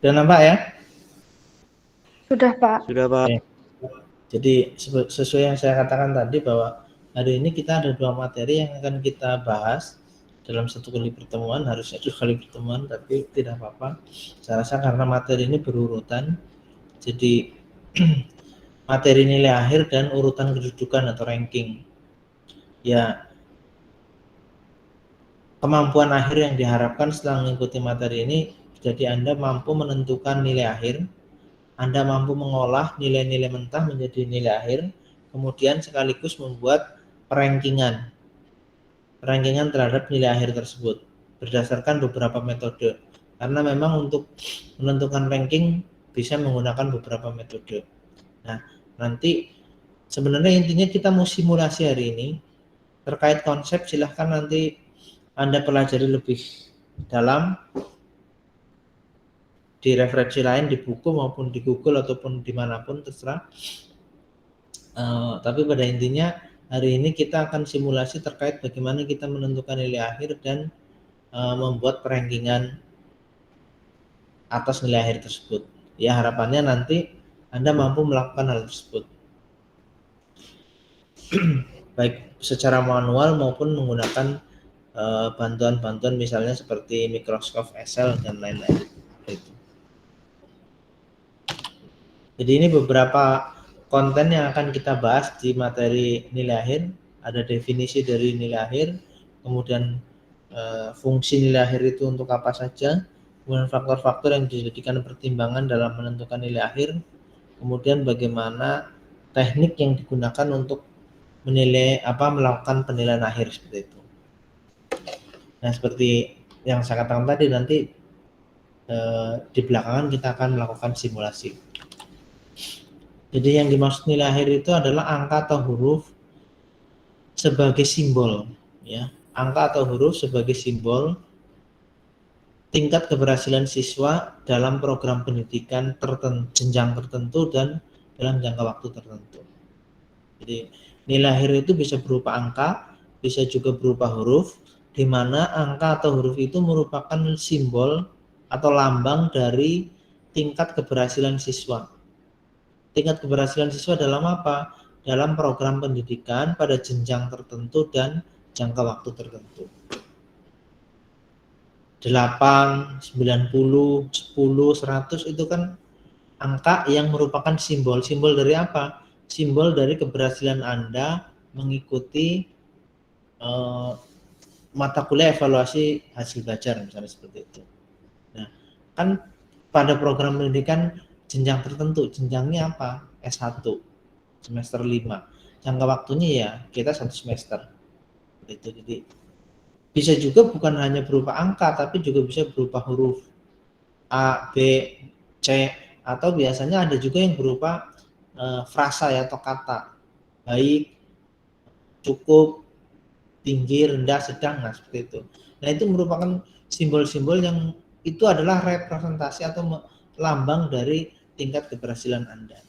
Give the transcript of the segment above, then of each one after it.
Sudah nampak ya? Sudah, Pak. Sudah, Pak. Oke. Jadi sesuai yang saya katakan tadi bahwa hari ini kita ada 2 materi yang akan kita bahas dalam 1 kali pertemuan, harusnya 2 kali pertemuan, tapi tidak apa-apa. Saya rasa karena materi ini berurutan, jadi materi nilai akhir dan urutan kedudukan atau ranking. Ya, kemampuan akhir yang diharapkan setelah mengikuti materi ini, jadi Anda mampu menentukan nilai akhir, Anda mampu mengolah nilai-nilai mentah menjadi nilai akhir, kemudian sekaligus membuat perankingan terhadap nilai akhir tersebut berdasarkan beberapa metode. Karena memang untuk menentukan ranking bisa menggunakan beberapa metode. Nah, nanti sebenarnya intinya kita mau simulasi hari ini. Terkait konsep silahkan nanti Anda pelajari lebih dalam di referensi lain, di buku maupun di Google ataupun dimanapun terserah. Tapi pada intinya hari ini kita akan simulasi terkait bagaimana kita menentukan nilai akhir dan membuat perankingan atas nilai akhir tersebut. Ya, harapannya nanti Anda mampu melakukan hal tersebut. Baik secara manual maupun menggunakan bantuan-bantuan misalnya seperti Microsoft Excel dan lain-lain. Jadi ini beberapa konten yang akan kita bahas di materi nilai akhir. Ada definisi dari nilai akhir, kemudian fungsi nilai akhir itu untuk apa saja, kemudian faktor-faktor yang dijadikan pertimbangan dalam menentukan nilai akhir, kemudian bagaimana teknik yang digunakan untuk melakukan penilaian akhir seperti itu. Nah, seperti yang saya katakan tadi, nanti di belakangan kita akan melakukan simulasi. Jadi yang dimaksud nilai akhir itu adalah angka atau huruf sebagai simbol, ya. Angka atau huruf sebagai simbol tingkat keberhasilan siswa dalam program pendidikan jenjang tertentu dan dalam jangka waktu tertentu. Jadi nilai akhir itu bisa berupa angka, bisa juga berupa huruf, di mana angka atau huruf itu merupakan simbol atau lambang dari tingkat keberhasilan siswa. Tingkat keberhasilan siswa dalam apa? Dalam program pendidikan pada jenjang tertentu dan jangka waktu tertentu. 8, 90, 10, 100 itu kan angka yang merupakan simbol. Simbol dari apa? Simbol dari keberhasilan Anda mengikuti mata kuliah evaluasi hasil belajar misalnya seperti itu. Nah, kan pada program pendidikan jenjang tertentu, jenjangnya apa? S1, semester 5. Jangka waktunya ya kita 1 semester. Itu jadi bisa juga bukan hanya berupa angka, tapi juga bisa berupa huruf A, B, C, atau biasanya ada juga yang berupa frasa ya atau kata. Baik, cukup, tinggi, rendah, sedang, nah seperti itu. Nah, itu merupakan simbol-simbol yang itu adalah representasi atau lambang dari tingkat keberhasilan Anda.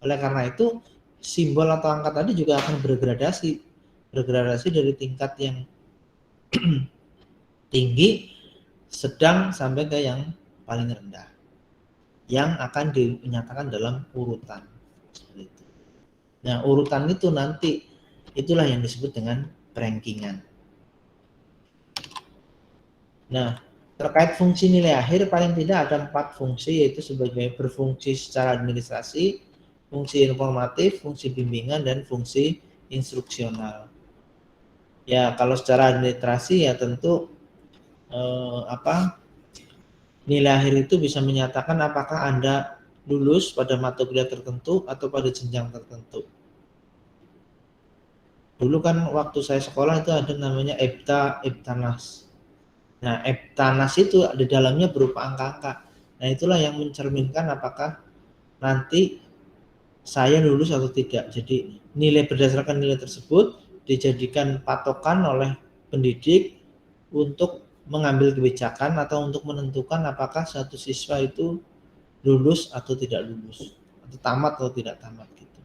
Oleh karena itu, simbol atau angka tadi juga akan bergradasi dari tingkat yang tinggi, sedang, sampai ke yang paling rendah, yang akan dinyatakan dalam urutan. Seperti itu. Nah, urutan itu nanti, itulah yang disebut dengan rankingan. Nah, terkait fungsi nilai akhir, paling tidak ada 4 fungsi, yaitu sebagai berfungsi secara administrasi, fungsi informatif, fungsi bimbingan, dan fungsi instruksional. Ya, kalau secara administrasi ya tentu nilai akhir itu bisa menyatakan apakah Anda lulus pada mata kuliah tertentu atau pada jenjang tertentu. Dulu kan waktu saya sekolah itu ada namanya EBTANAS. Nah, EBTANAS itu di dalamnya berupa angka-angka. Nah, itulah yang mencerminkan apakah nanti saya lulus atau tidak. Jadi berdasarkan nilai tersebut dijadikan patokan oleh pendidik untuk mengambil kebijakan atau untuk menentukan apakah satu siswa itu lulus atau tidak lulus, atau tamat atau tidak tamat gitu.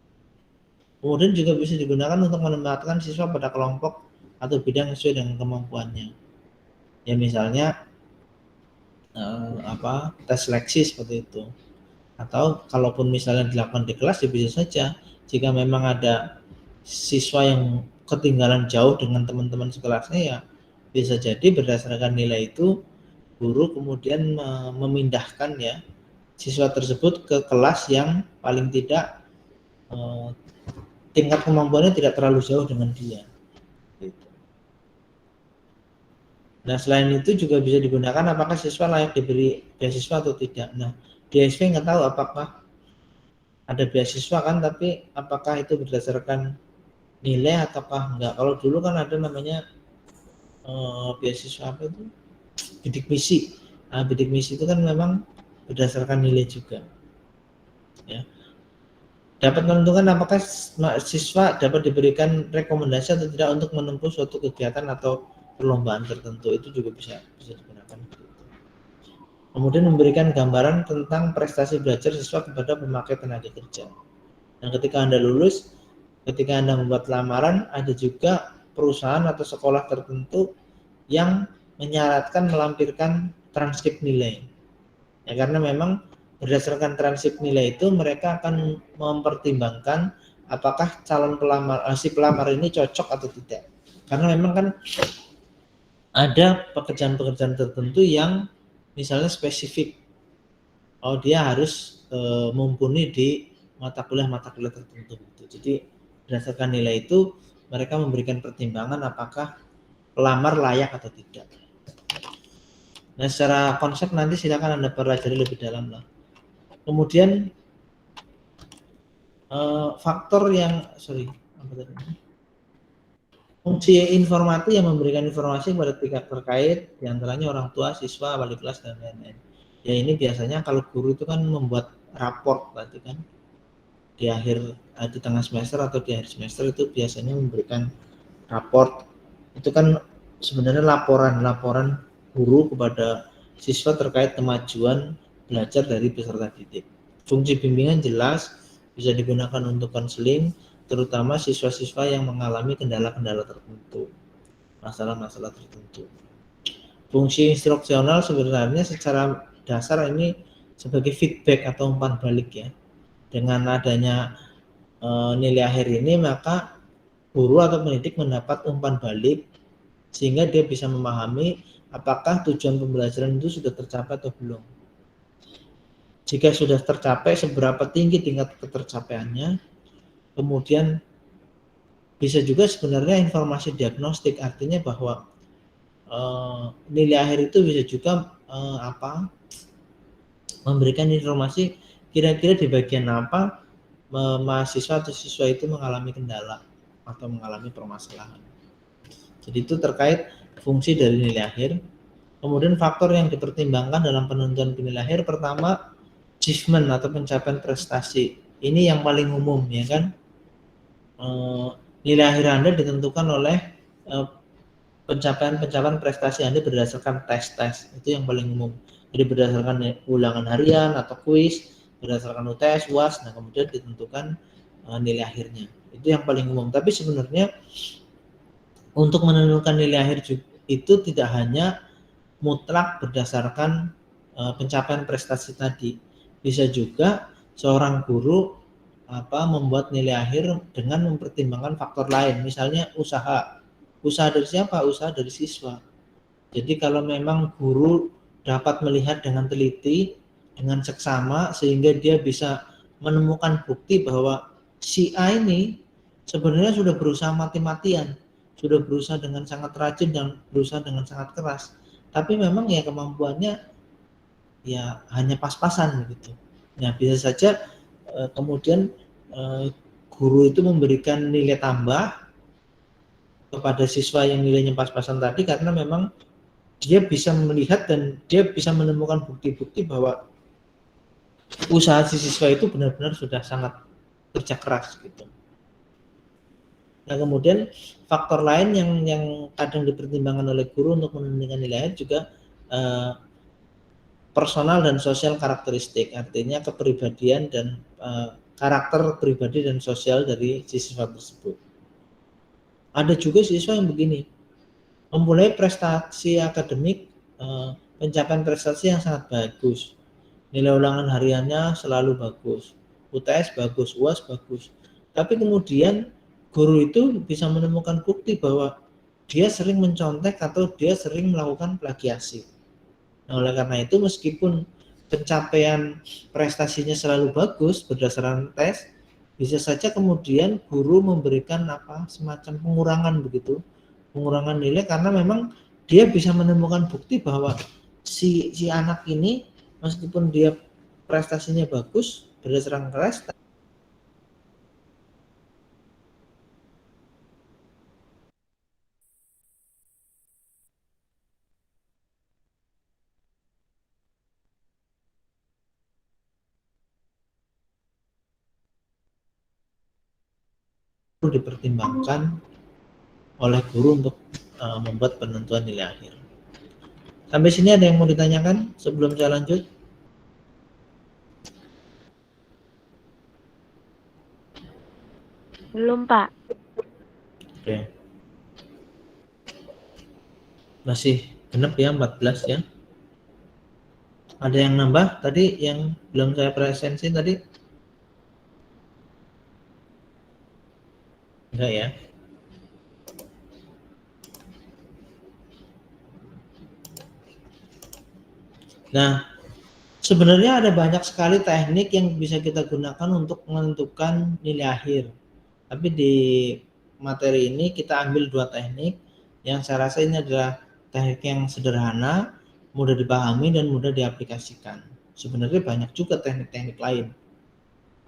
Kemudian juga bisa digunakan untuk menempatkan siswa pada kelompok atau bidang sesuai dengan kemampuannya. Ya misalnya tes seleksi seperti itu. Atau kalaupun misalnya dilakukan di kelas, ya bisa saja jika memang ada siswa yang ketinggalan jauh dengan teman-teman sekelasnya, ya bisa jadi berdasarkan nilai itu guru kemudian memindahkan ya siswa tersebut ke kelas yang paling tidak tingkat kemampuannya tidak terlalu jauh dengan dia. Gitu. Nah, selain itu juga bisa digunakan apakah siswa layak diberi beasiswa atau tidak. Nah, DSV nggak tahu apakah ada beasiswa kan, tapi apakah itu berdasarkan nilai ataukah enggak. Kalau dulu kan ada namanya beasiswa apa itu, bidik misi. Nah, bidik misi itu kan memang berdasarkan nilai juga ya. Dapat menentukan apakah siswa dapat diberikan rekomendasi atau tidak untuk menempuh suatu kegiatan atau perlombaan tertentu, itu juga bisa digunakan. Kemudian memberikan gambaran tentang prestasi belajar siswa kepada pemakai tenaga kerja. Nah, ketika Anda lulus, ketika Anda membuat lamaran, ada juga perusahaan atau sekolah tertentu yang menyarankan melampirkan transkrip nilai. Ya, karena memang berdasarkan transkrip nilai itu mereka akan mempertimbangkan apakah calon pelamar si pelamar ini cocok atau tidak. Karena memang kan ada pekerjaan-pekerjaan tertentu yang misalnya spesifik. Oh, dia harus mumpuni di mata kuliah tertentu. Jadi berdasarkan nilai itu mereka memberikan pertimbangan apakah pelamar layak atau tidak. Nah, secara konsep nanti silakan Anda pelajari lebih dalam lah. Kemudian faktor yang fungsi informasi yang memberikan informasi kepada pihak terkait, diantaranya orang tua, siswa, wali kelas, dan lain-lain. Ya, ini biasanya kalau guru itu kan membuat raport berarti kan di tengah semester atau di akhir semester itu biasanya memberikan raport. Itu kan sebenarnya laporan guru kepada siswa terkait kemajuan belajar dari peserta didik. Fungsi bimbingan jelas bisa digunakan untuk konseling, terutama siswa-siswa yang mengalami kendala-kendala tertentu, masalah-masalah tertentu. Fungsi instruksional sebenarnya secara dasar ini sebagai feedback atau umpan balik ya. Dengan adanya nilai akhir ini, maka guru atau pendidik mendapat umpan balik sehingga dia bisa memahami apakah tujuan pembelajaran itu sudah tercapai atau belum. Jika sudah tercapai, seberapa tinggi tingkat ketercapaiannya. Kemudian bisa juga sebenarnya informasi diagnostik, artinya bahwa nilai akhir itu bisa juga memberikan informasi kira-kira di bagian apa mahasiswa atau siswa itu mengalami kendala atau mengalami permasalahan. Jadi itu terkait fungsi dari nilai akhir. Kemudian faktor yang dipertimbangkan dalam penentuan nilai akhir, pertama achievement atau pencapaian prestasi. Ini yang paling umum ya kan. Nilai akhir Anda ditentukan oleh pencapaian prestasi Anda berdasarkan tes-tes. Itu yang paling umum. Jadi berdasarkan ulangan harian atau kuis, berdasarkan UTS, UAS, nah kemudian ditentukan nilai akhirnya. Itu yang paling umum. Tapi sebenarnya untuk menentukan nilai akhir itu tidak hanya mutlak berdasarkan pencapaian prestasi tadi. Bisa juga seorang guru membuat nilai akhir dengan mempertimbangkan faktor lain, misalnya usaha dari siapa? Usaha dari siswa. Jadi kalau memang guru dapat melihat dengan teliti, dengan seksama, sehingga dia bisa menemukan bukti bahwa si A ini sebenarnya sudah berusaha mati-matian, sudah berusaha dengan sangat rajin dan berusaha dengan sangat keras, tapi memang ya kemampuannya ya hanya pas-pasan begitu. Nah, bisa saja kemudian guru itu memberikan nilai tambah kepada siswa yang nilainya pas-pasan tadi karena memang dia bisa melihat dan dia bisa menemukan bukti-bukti bahwa usaha si siswa itu benar-benar sudah sangat kerja keras gitu. Nah, kemudian faktor lain yang kadang dipertimbangkan oleh guru untuk menentukan nilai akhir juga personal dan sosial karakteristik, artinya kepribadian dan karakter pribadi dan sosial dari siswa tersebut. Ada juga siswa yang begini, memulai prestasi akademik pencapaian prestasi yang sangat bagus. Nilai ulangan hariannya selalu bagus. UTS bagus, UAS bagus. Tapi kemudian guru itu bisa menemukan bukti bahwa dia sering mencontek atau dia sering melakukan plagiasi. Nah, oleh karena itu meskipun pencapaian prestasinya selalu bagus berdasarkan tes, bisa saja kemudian guru memberikan semacam pengurangan begitu, pengurangan nilai karena memang dia bisa menemukan bukti bahwa si anak ini meskipun dia prestasinya bagus berdasarkan tes perlu dipertimbangkan oleh guru untuk membuat penentuan nilai akhir. Sampai sini ada yang mau ditanyakan sebelum saya lanjut? Belum, Pak. Oke. Masih genap ya 14 ya. Ada yang nambah tadi yang belum saya presensi tadi? Enggak ya? Nah, sebenarnya ada banyak sekali teknik yang bisa kita gunakan untuk menentukan nilai akhir. Tapi di materi ini kita ambil dua teknik yang saya rasa ini adalah teknik yang sederhana, mudah dipahami dan mudah diaplikasikan. Sebenarnya banyak juga teknik-teknik lain.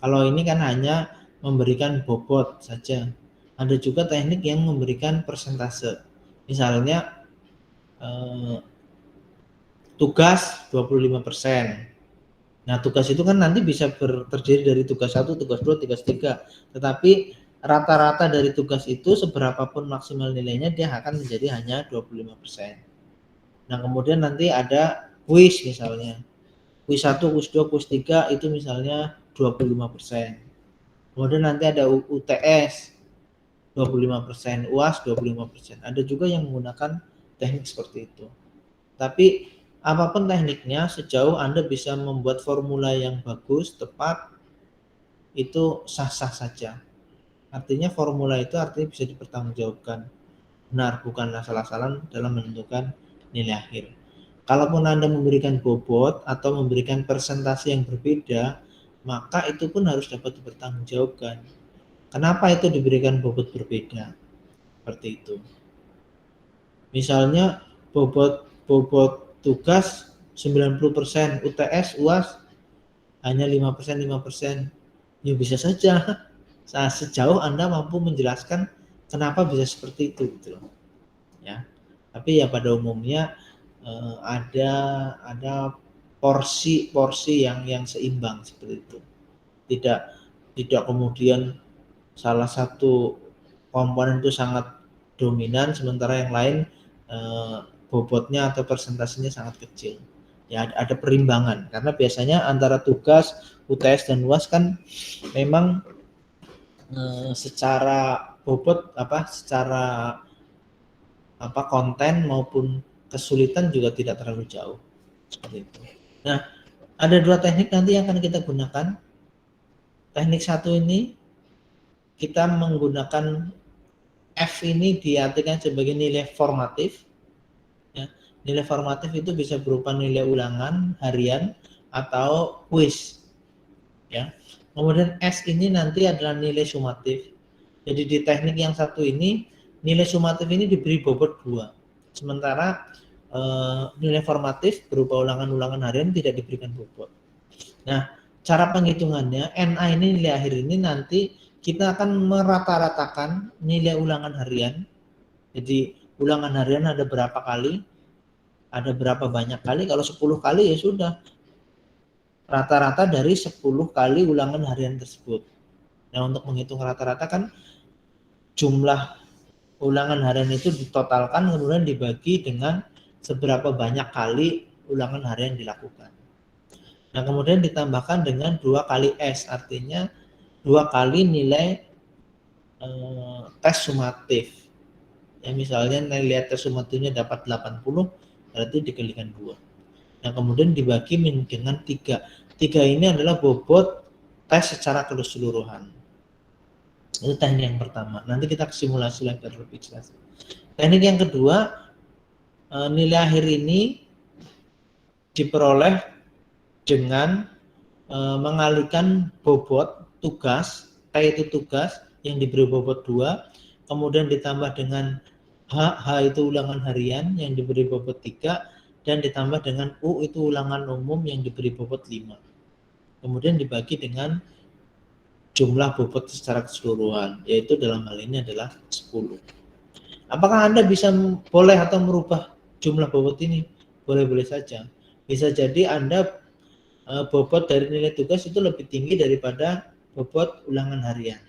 Kalau ini kan hanya memberikan bobot saja. Ada juga teknik yang memberikan persentase. Misalnya tugas 25%. Nah, tugas itu kan nanti bisa terdiri dari tugas 1, tugas 2, tugas 3. Tetapi rata-rata dari tugas itu seberapapun maksimal nilainya dia akan menjadi hanya 25%. Nah, kemudian nanti ada kuis misalnya. Kuis 1, kuis 2, kuis 3 itu misalnya 25%. Kemudian nanti ada UTS 25%, UAS 25%. Ada juga yang menggunakan teknik seperti itu. Tapi apapun tekniknya, sejauh Anda bisa membuat formula yang bagus, tepat, itu sah-sah saja. Artinya formula itu artinya bisa dipertanggungjawabkan. Benar, bukan asal-asalan dalam menentukan nilai akhir. Kalaupun Anda memberikan bobot atau memberikan persentase yang berbeda, maka itu pun harus dapat dipertanggungjawabkan. Kenapa itu diberikan bobot berbeda? Seperti itu. Misalnya bobot tugas 90%, UTS, UAS hanya 5%. Ya bisa saja. Sejauh Anda mampu menjelaskan kenapa bisa seperti itu gitu loh. Ya. Tapi ya pada umumnya ada porsi yang seimbang seperti itu. Tidak kemudian salah satu komponen itu sangat dominan sementara yang lain bobotnya atau persentasenya sangat kecil. Ya ada perimbangan karena biasanya antara tugas, UTS dan UAS kan memang secara bobot secara konten maupun kesulitan juga tidak terlalu jauh seperti itu. Nah, ada dua teknik nanti yang akan kita gunakan. Teknik satu ini kita menggunakan F ini diartikan sebagai nilai formatif. Ya. Nilai formatif itu bisa berupa nilai ulangan harian atau kuis. Ya. Kemudian S ini nanti adalah nilai sumatif. Jadi di teknik yang satu ini nilai sumatif ini diberi bobot 2. Sementara nilai formatif berupa ulangan-ulangan harian tidak diberikan bobot. Nah, cara penghitungannya NA ini nilai akhir ini nanti kita akan merata-ratakan nilai ulangan harian. Jadi ulangan harian ada berapa kali, ada berapa banyak kali. Kalau 10 kali ya sudah rata-rata dari 10 kali ulangan harian tersebut. Nah, untuk menghitung rata-rata kan jumlah ulangan harian itu ditotalkan kemudian dibagi dengan seberapa banyak kali ulangan harian dilakukan. Nah, kemudian ditambahkan dengan 2 kali S, artinya 2 kali nilai tes sumatif. Ya, misalnya nilai tes sumatifnya dapat 80, berarti dikalikan 2. Nah, kemudian dibagi dengan 3. 3 ini adalah bobot tes secara keseluruhan. Itu teknik yang pertama. Nanti kita simulasi lagi biar lebih jelas. Teknik yang kedua, nilai akhir ini diperoleh dengan mengalihkan bobot tugas, T itu tugas yang diberi bobot 2, kemudian ditambah dengan H itu ulangan harian yang diberi bobot 3, dan ditambah dengan U itu ulangan umum yang diberi bobot 5. Kemudian dibagi dengan jumlah bobot secara keseluruhan, yaitu dalam hal ini adalah 10. Apakah Anda bisa boleh atau merubah jumlah bobot ini? Boleh-boleh saja. Bisa jadi Anda bobot dari nilai tugas itu lebih tinggi daripada bobot ulangan harian.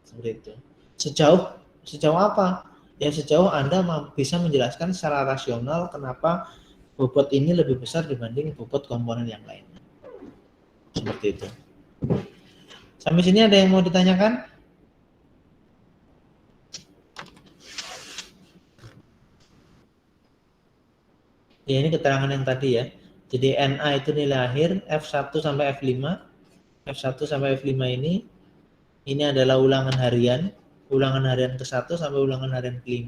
Seperti itu. Sejauh apa? Ya sejauh Anda bisa menjelaskan secara rasional kenapa bobot ini lebih besar dibanding bobot komponen yang lainnya. Seperti itu. Sampai sini ada yang mau ditanyakan? Ya, ini keterangan yang tadi ya. Jadi NA itu nilai akhir, F1 sampai F5. F1 sampai F5 ini adalah ulangan harian ke-1 sampai ulangan harian ke-5.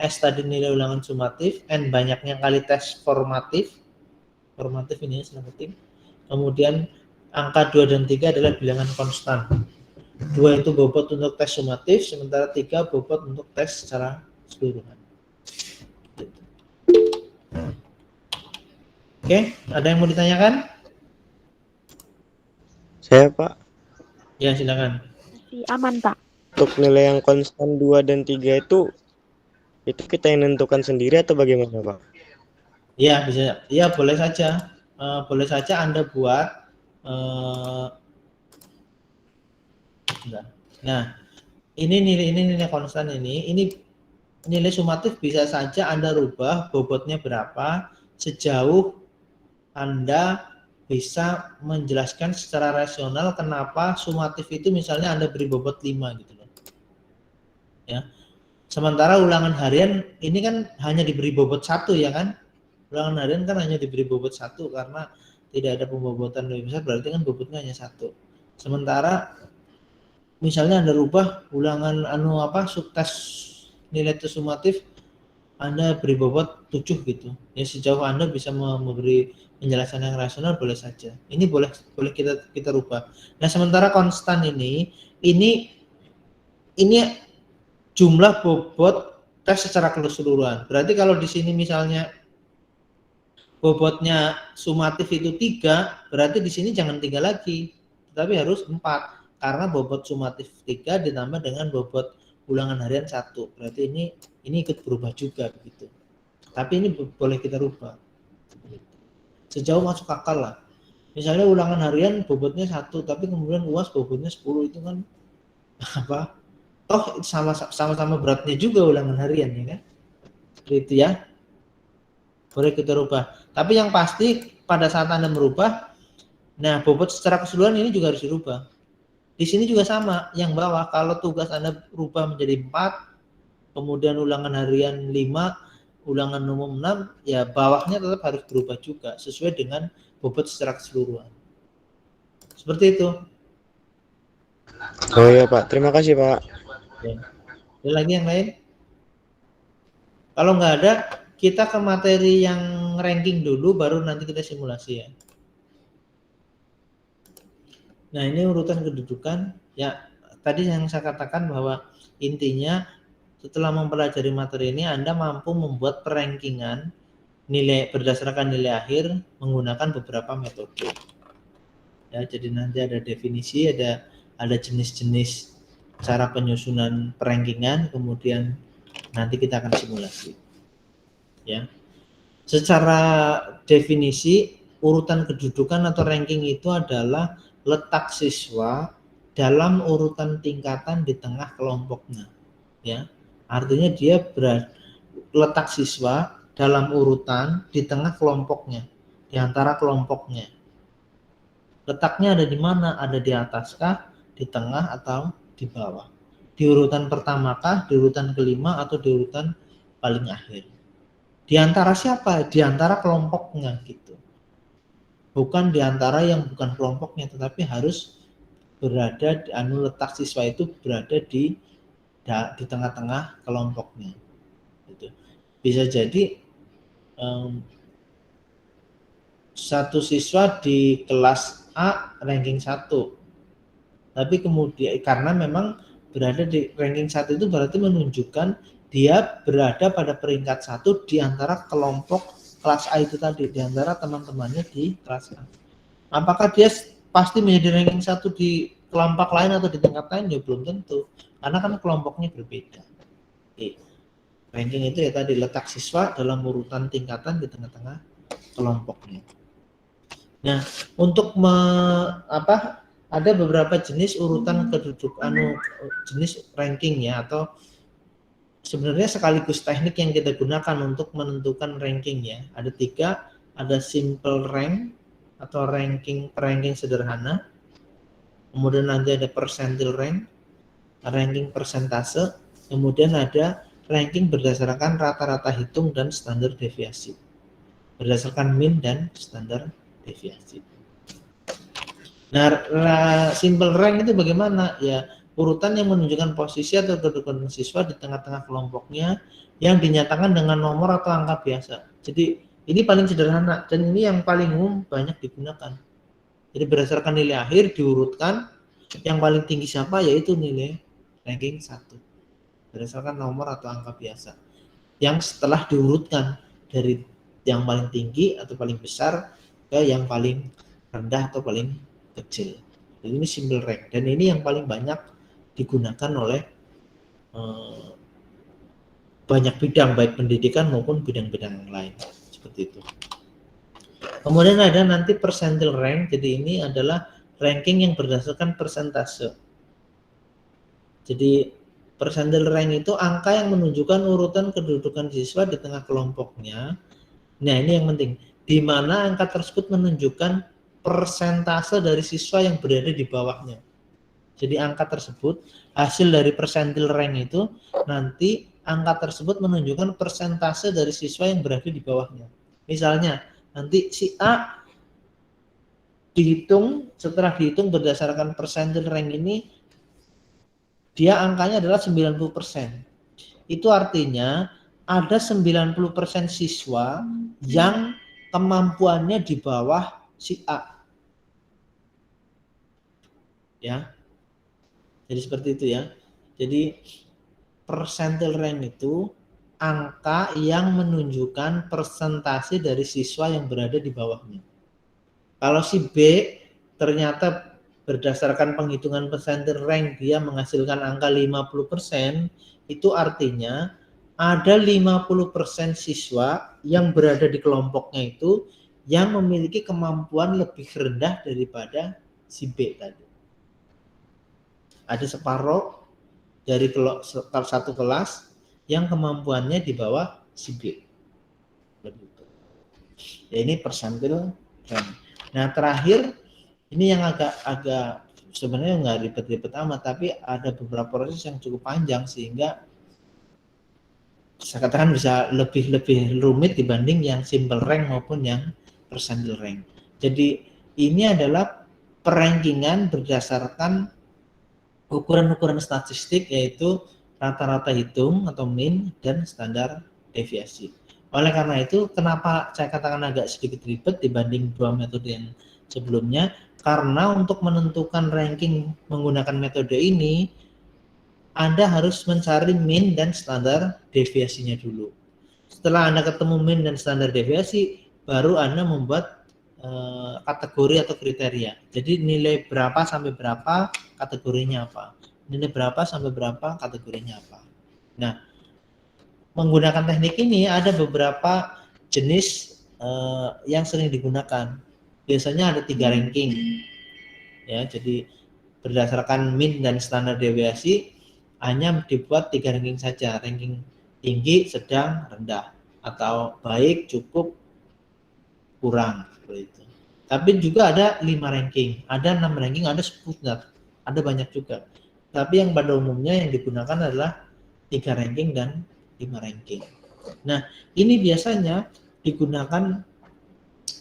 S tadi nilai ulangan sumatif, N banyaknya kali tes formatif. Formatif ini salah penting. Kemudian angka 2 dan 3 adalah bilangan konstan. 2 itu bobot untuk tes sumatif, sementara 3 bobot untuk tes secara keseluruhan. Oke, ada yang mau ditanyakan? Saya, Pak. Ya, silakan. Aman, Pak. Untuk nilai yang konstan 2 dan 3 itu kita yang nentukan sendiri atau bagaimana, Pak? Ya, bisa. Ya, boleh saja. Boleh saja Anda buat. Nah, ini nilai konstan ini nilai sumatif bisa saja Anda rubah bobotnya berapa sejauh Anda bisa menjelaskan secara rasional kenapa sumatif itu misalnya Anda beri bobot 5 gitu loh. Ya. Sementara ulangan harian ini kan hanya diberi bobot 1 ya kan? Ulangan harian kan hanya diberi bobot 1 karena tidak ada pembobotan lebih besar, berarti kan bobotnya hanya 1. Sementara misalnya Anda rubah ulangan subtes nilai tes sumatif Anda beri bobot 7 gitu. Ya sejauh Anda bisa memberi penjelasan yang rasional boleh saja. Ini boleh kita rubah. Nah, sementara konstan ini jumlah bobot tes secara keseluruhan. Berarti kalau di sini misalnya bobotnya sumatif itu 3, berarti di sini jangan 3 lagi, tapi harus 4 karena bobot sumatif 3 ditambah dengan bobot ulangan harian 1. Berarti ini ikut berubah juga begitu. Tapi ini boleh kita rubah. Sejauh masuk akal lah. Misalnya ulangan harian bobotnya 1, tapi kemudian UAS bobotnya 10, itu kan apa? Toh sama-sama beratnya juga ulangan harian ya kan? Seperti itu ya. Boleh kita rubah. Tapi yang pasti pada saat Anda merubah, nah bobot secara keseluruhan ini juga harus dirubah. Di sini juga sama, yang bawah kalau tugas Anda rubah menjadi 4, kemudian ulangan harian 5, ulangan umum 6, ya bawahnya tetap harus berubah juga sesuai dengan bobot secara keseluruhan. Seperti itu. Oh iya, Pak. Terima kasih, Pak. Ya. Ada lagi yang lain? Kalau nggak ada, kita ke materi yang ranking dulu, baru nanti kita simulasi ya. Nah, ini urutan kedudukan. Ya, tadi yang saya katakan bahwa intinya setelah mempelajari materi ini, Anda mampu membuat perankingan nilai berdasarkan nilai akhir menggunakan beberapa metode. Ya, jadi nanti ada definisi, ada jenis-jenis cara penyusunan perankingan, kemudian nanti kita akan simulasi. Ya. Secara definisi, urutan kedudukan atau ranking itu adalah letak siswa dalam urutan tingkatan di tengah kelompoknya. Ya. Artinya dia letak siswa dalam urutan di tengah kelompoknya, di antara kelompoknya. Letaknya ada di mana? Ada di ataskah, di tengah, atau di bawah? Di urutan pertamakah, di urutan kelima, atau di urutan paling akhir? Di antara siapa? Di antara kelompoknya gitu. bukan di antara yang bukan kelompoknya, tetapi harus berada letak siswa itu berada di tengah-tengah kelompoknya. Gitu. Bisa jadi satu siswa di kelas A ranking 1, tapi kemudian karena memang berada di ranking 1 itu berarti menunjukkan dia berada pada peringkat 1 di antara kelompok kelas A itu tadi, di antara teman-temannya di kelas A. Apakah dia pasti menjadi ranking 1 di kelompok lain atau di tingkat lain? Ya belum tentu, karena kan kelompoknya berbeda. Ranking itu ya tadi letak siswa dalam urutan tingkatan di tengah-tengah kelompoknya. Nah, untuk ada beberapa jenis urutan kedudukan jenis ranking ya, atau sebenarnya sekaligus teknik yang kita gunakan untuk menentukan ranking ya. Ada 3, ada simple rank atau ranking sederhana. Kemudian nanti ada percentile rank, ranking persentase, kemudian ada ranking berdasarkan rata-rata hitung dan standar deviasi. Berdasarkan mean dan standar deviasi. Nah, simple rank itu bagaimana? Ya, urutan yang menunjukkan posisi atau kedudukan siswa di tengah-tengah kelompoknya yang dinyatakan dengan nomor atau angka biasa. Jadi, ini paling sederhana dan ini yang paling umum banyak digunakan. Jadi, berdasarkan nilai akhir diurutkan, yang paling tinggi siapa, yaitu nilai ranking 1. Berdasarkan nomor atau angka biasa. Yang setelah diurutkan dari yang paling tinggi atau paling besar ke yang paling rendah atau paling kecil. Jadi ini simple rank dan ini yang paling banyak digunakan oleh banyak bidang, baik pendidikan maupun bidang-bidang yang lain, seperti itu. Kemudian ada nanti percentile rank. Jadi ini adalah ranking yang berdasarkan persentase. Jadi percentile rank itu angka yang menunjukkan urutan kedudukan siswa di tengah kelompoknya. Nah, ini yang penting, di mana angka tersebut menunjukkan persentase dari siswa yang berada di bawahnya. Jadi angka tersebut, hasil dari percentile rank itu, nanti angka tersebut menunjukkan persentase dari siswa yang berada di bawahnya. Misalnya, nanti si A dihitung, setelah dihitung berdasarkan percentile rank ini, dia angkanya adalah 90%. Itu artinya ada 90% siswa yang kemampuannya di bawah si A. Ya. Jadi seperti itu ya. Jadi percentile rank itu angka yang menunjukkan persentase dari siswa yang berada di bawahnya. Kalau si B ternyata berdasarkan penghitungan percentile rank dia menghasilkan angka 50%, itu artinya ada 50% siswa yang berada di kelompoknya itu yang memiliki kemampuan lebih rendah daripada si B tadi. Ada separuh dari satu kelas yang kemampuannya di bawah si B. Ya, ini percentile rank. Nah, terakhir ini yang agak sebenarnya nggak ribet-ribet amat, tapi ada beberapa proses yang cukup panjang sehingga saya katakan bisa lebih rumit dibanding yang simple rank maupun yang percentile rank. Jadi ini adalah perankingan berdasarkan ukuran-ukuran statistik, yaitu rata-rata hitung atau mean dan standar deviasi. Oleh karena itu, kenapa saya katakan agak sedikit ribet dibanding dua metode yang sebelumnya? Karena untuk menentukan ranking menggunakan metode ini, Anda harus mencari mean dan standar deviasinya dulu. Setelah Anda ketemu mean dan standar deviasi, baru Anda membuat kategori atau kriteria. Jadi nilai berapa sampai berapa kategorinya apa. Nilai berapa sampai berapa kategorinya apa. Nah, menggunakan teknik ini ada beberapa jenis yang sering digunakan. Biasanya ada 3 ranking. Ya, jadi berdasarkan mean dan standar deviasi hanya dibuat 3 ranking saja. Ranking tinggi, sedang, rendah, atau baik, cukup, kurang, seperti itu. Tapi juga ada 5 ranking, ada 6 ranking, ada 10, ada banyak juga. Tapi yang pada umumnya yang digunakan adalah 3 ranking dan 5 ranking. Nah, ini biasanya digunakan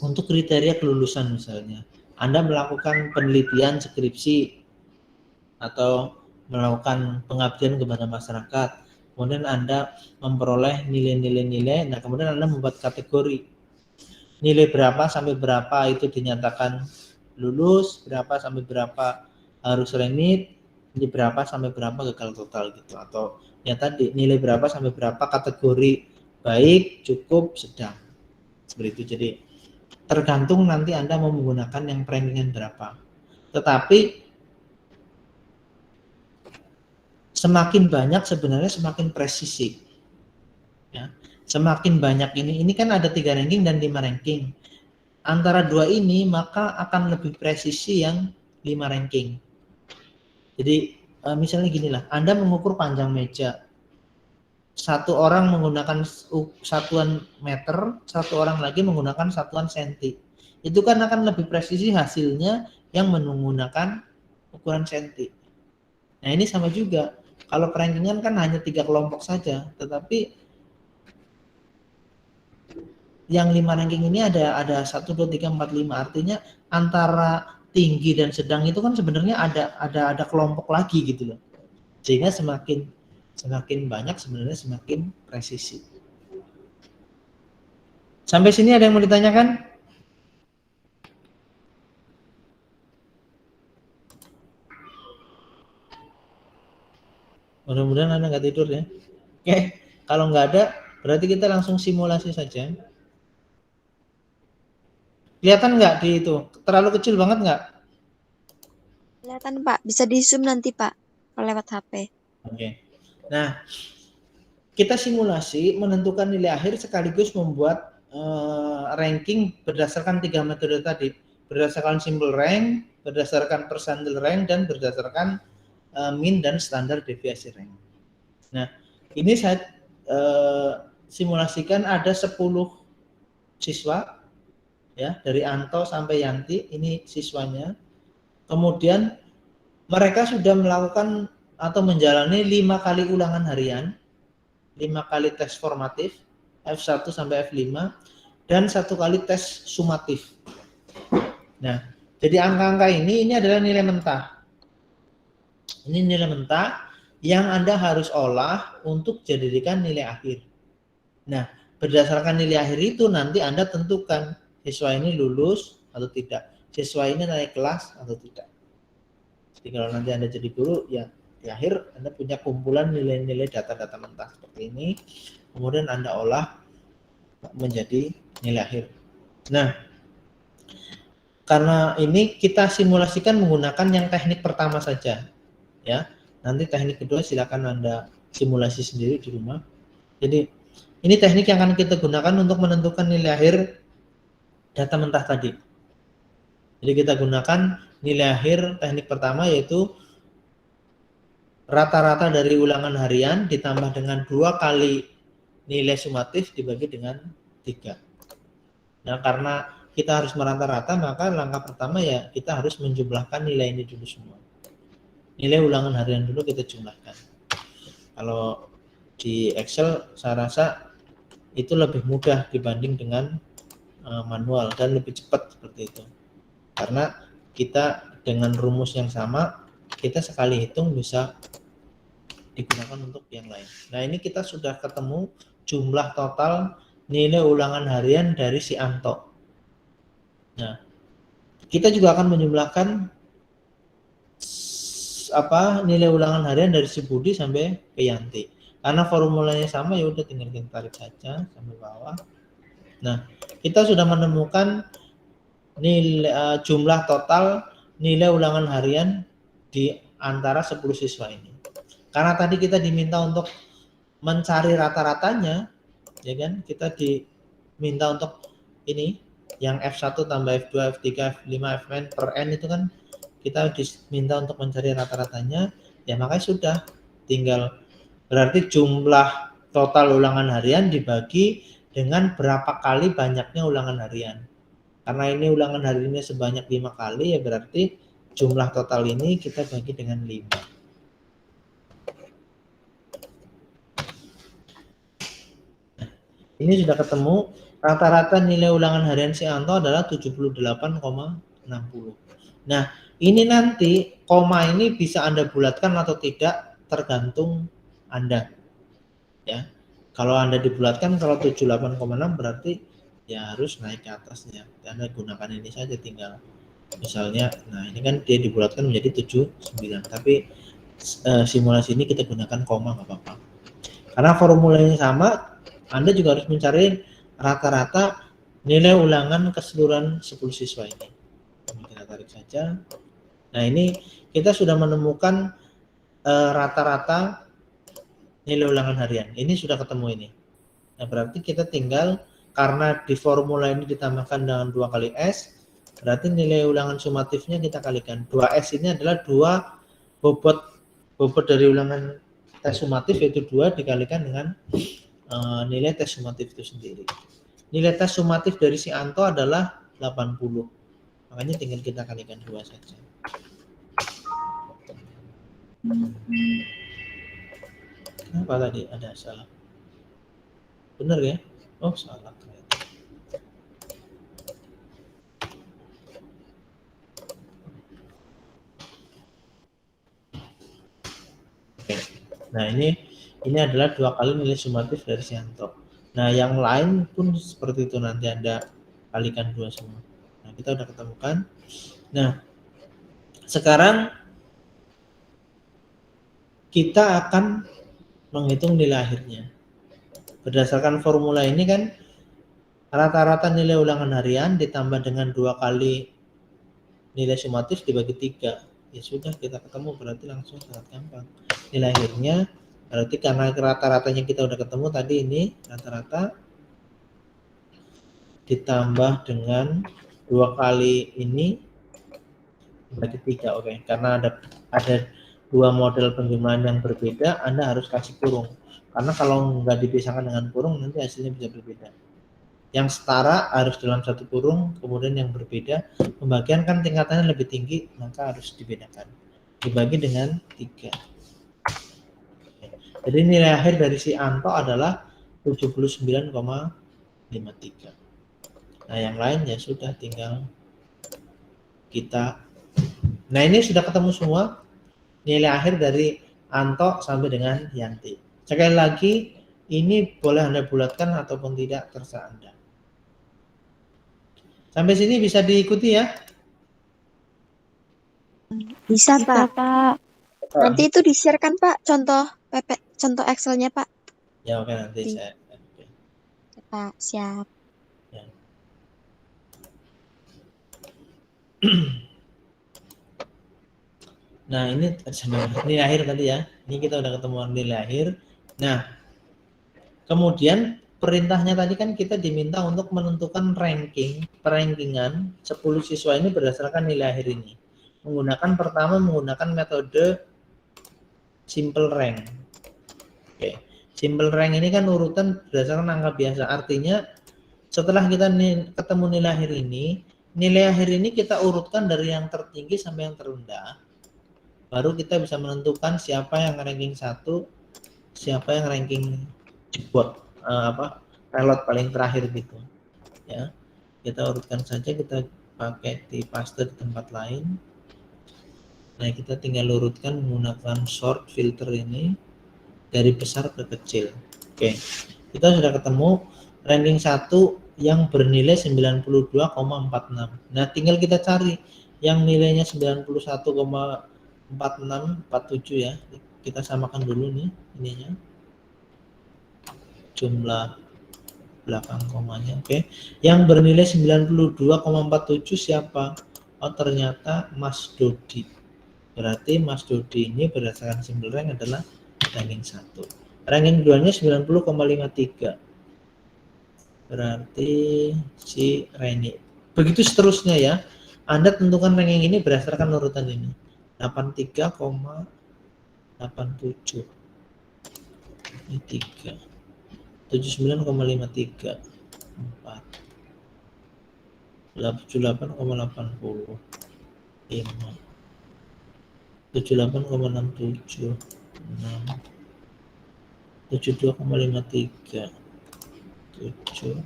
untuk kriteria kelulusan misalnya. Anda melakukan penelitian skripsi atau melakukan pengabdian kepada masyarakat, kemudian Anda memperoleh nilai-nilai, nah kemudian Anda membuat kategori. Nilai berapa sampai berapa itu dinyatakan lulus, berapa sampai berapa harus remit, ini berapa sampai berapa gagal total gitu, atau ya tadi nilai berapa sampai berapa kategori baik, cukup, sedang. Seperti itu. Jadi tergantung nanti Anda mau menggunakan yang rankingan berapa. Tetapi semakin banyak sebenarnya semakin presisi. Ya. Semakin banyak ini kan ada 3 ranking dan 5 ranking. Antara 2 ini maka akan lebih presisi yang 5 ranking. Jadi misalnya gini lah, Anda mengukur panjang meja. Satu orang menggunakan satuan meter, satu orang lagi menggunakan satuan senti. Itu kan akan lebih presisi hasilnya yang menggunakan ukuran senti. Nah ini sama juga. Kalau perankingan kan hanya 3 kelompok saja, tetapi yang 5 ranking ini ada 1, 2, 3, 4, 5. Artinya antara tinggi dan sedang itu kan sebenarnya ada kelompok lagi gitu loh. Sehingga semakin banyak sebenarnya semakin presisi. Sampai sini ada yang mau ditanyakan? Mudah-mudahan Anda nggak tidur ya. Oke, kalau nggak ada berarti kita langsung simulasi saja. Kelihatan nggak di itu? Terlalu kecil banget nggak? Kelihatan Pak, bisa di zoom nanti Pak, kalau lewat HP. Oke. Nah, kita simulasi menentukan nilai akhir sekaligus membuat ranking berdasarkan 3 metode tadi, berdasarkan simple rank, berdasarkan percentile rank, dan berdasarkan mean dan standar deviasi rank. Nah, ini saya simulasikan ada 10 siswa ya, dari Anto sampai Yanti, ini siswanya. Kemudian mereka sudah melakukan atau menjalani 5 kali ulangan harian, 5 kali tes formatif F1 sampai F5 dan 1 kali tes sumatif. Nah, jadi angka-angka ini adalah nilai mentah. Ini nilai mentah yang Anda harus olah untuk jadikan nilai akhir. Nah, berdasarkan nilai akhir itu nanti Anda tentukan siswa ini lulus atau tidak, siswa ini naik kelas atau tidak. Jadi kalau nanti Anda jadi guru, ya di akhir Anda punya kumpulan nilai-nilai data-data mentah seperti ini, kemudian Anda olah menjadi nilai akhir. Nah, karena ini kita simulasikan menggunakan yang teknik pertama saja, ya. Nanti teknik kedua silakan Anda simulasi sendiri di rumah. Jadi ini teknik yang akan kita gunakan untuk menentukan nilai akhir data mentah tadi. Jadi kita gunakan nilai akhir teknik pertama yaitu rata-rata dari ulangan harian ditambah dengan 2 kali nilai sumatif dibagi dengan 3. Nah, karena kita harus merata-rata, maka langkah pertama ya kita harus menjumlahkan nilai ini dulu semua. Nilai ulangan harian dulu kita jumlahkan. Kalau di Excel saya rasa itu lebih mudah dibanding dengan manual dan lebih cepat seperti itu. Karena kita dengan rumus yang sama, kita sekali hitung bisa digunakan untuk yang lain. Nah, ini kita sudah ketemu jumlah total nilai ulangan harian dari si Anto. Nah, kita juga akan menjumlahkan nilai ulangan harian dari si Budi sampai ke Yanti. Karena formulanya sama, ya udah tinggal kita tarik saja sampai bawah. Nah, kita sudah menemukan nilai jumlah total nilai ulangan harian di antara 10 siswa ini. Karena tadi kita diminta untuk mencari rata-ratanya, ya kan? Kita diminta untuk ini yang F1 tambah F2, F3, F5, Fn per N itu kan kita diminta untuk mencari rata-ratanya, ya makanya sudah tinggal berarti jumlah total ulangan harian dibagi dengan berapa kali banyaknya ulangan harian. Karena ini ulangan hariannya sebanyak 5 kali, ya berarti jumlah total ini kita bagi dengan 5. Ini sudah ketemu, rata-rata nilai ulangan harian si Anto adalah 78,60. Nah, ini nanti koma ini bisa Anda bulatkan atau tidak tergantung Anda. Ya. Kalau Anda dibulatkan kalau 78,6 berarti ya harus naik ke atasnya. Anda gunakan ini saja tinggal. Misalnya, nah ini kan dia dibulatkan menjadi 79, tapi simulasi ini kita gunakan koma nggak apa-apa. Karena formulanya sama, Anda juga harus mencari rata-rata nilai ulangan keseluruhan 10 siswa ini. Kita tarik saja. Nah ini kita sudah menemukan rata-rata nilai ulangan harian. Ini sudah ketemu ini. Nah berarti kita tinggal, karena di formula ini ditambahkan dengan 2 kali S, berarti nilai ulangan sumatifnya kita kalikan. 2S ini adalah 2 bobot dari ulangan tes sumatif, yaitu 2 dikalikan dengan nilai tes sumatif itu sendiri. Nilai tes sumatif dari si Anto adalah 80. Makanya tinggal kita kalikan 2 saja. Kenapa tadi ada salah? Benar ya? Oh, salah. Oke. Nah, ini adalah 2 kali nilai sumatif dari si Anto. Nah, yang lain pun seperti itu, nanti Anda kalikan 2 semua. Nah, kita udah ketemukan. Nah, sekarang kita akan menghitung nilai akhirnya. Berdasarkan formula ini kan rata-rata nilai ulangan harian ditambah dengan 2 kali nilai sumatif dibagi 3. Ya sudah, kita ketemu, berarti langsung sangat gampang. Nilai akhirnya berarti karena rata-ratanya kita udah ketemu tadi, ini rata-rata ditambah dengan 2 kali ini dibagi 3. Oke, karena ada 2 model penjumlahan yang berbeda, Anda harus kasih kurung. Karena kalau nggak dipisahkan dengan kurung nanti hasilnya bisa berbeda. Yang setara harus dalam 1 kurung, kemudian yang berbeda, pembagian kan tingkatannya lebih tinggi, maka harus dibedakan. Dibagi dengan 3. Jadi nilai akhir dari si Anto adalah 79,53. Nah, yang lain ya sudah tinggal kita. Nah, ini sudah ketemu semua nilai akhir dari Anto sampai dengan Yanti. Sekali lagi, ini boleh Anda bulatkan ataupun tidak, terserah Anda. Sampai sini bisa diikuti ya? Bisa, Pak. Nanti itu di-share-kan, Pak, contoh Excel-nya, Pak. Ya, oke, nanti saya. Oke, Pak, siap. Ya. Nah, ini nilai akhir tadi ya. Ini kita udah ketemu nilai akhir. Nah, kemudian perintahnya tadi kan kita diminta untuk menentukan rankingan 10 siswa ini berdasarkan nilai akhir ini. Menggunakan metode simple rank. Oke. Simple rank ini kan urutan berdasarkan angka biasa. Artinya setelah kita ketemu nilai akhir ini kita urutkan dari yang tertinggi sampai yang terendah. Baru kita bisa menentukan siapa yang ranking 1, siapa yang ranking pilot paling terakhir gitu. Ya. Kita urutkan saja, kita pakai di paste di tempat lain. Nah, kita tinggal urutkan menggunakan sort filter ini dari besar ke kecil. Oke. Kita sudah ketemu ranking 1 yang bernilai 92,46. Nah, tinggal kita cari yang nilainya 91,4647 ya. Kita samakan dulu nih ininya. Jumlah belakang komanya. Oke. Yang bernilai 92,47 siapa? Oh, ternyata Mas Dodi. Berarti Mas Dodi ini berdasarkan simple rank adalah ranking 1. Ranking 2-nya 90,53. Berarti si Reni. Begitu seterusnya ya. Anda tentukan ranking ini berdasarkan urutan ini. 83,87. Ini 3. 79,53. 4. 78,80. 5. 78,67. 6. 72,53. 7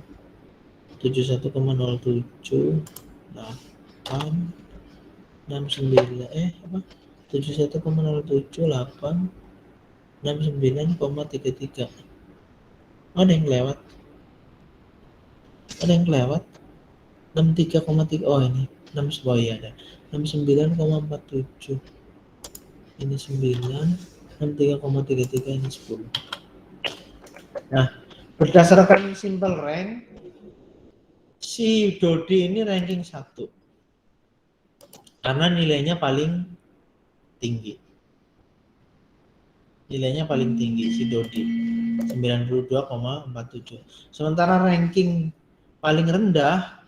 71,07 8 69 apa 71,07 8 69,33. Ada yang lewat 63,3. Oh ini 6 oh iya ada 69,47. Ini 9 63,33. Ini 10. Nah, berdasarkan simple rank si Dodi ini ranking 1 karena nilainya paling tinggi. Nilainya paling tinggi si Dodi 92,47. Sementara ranking paling rendah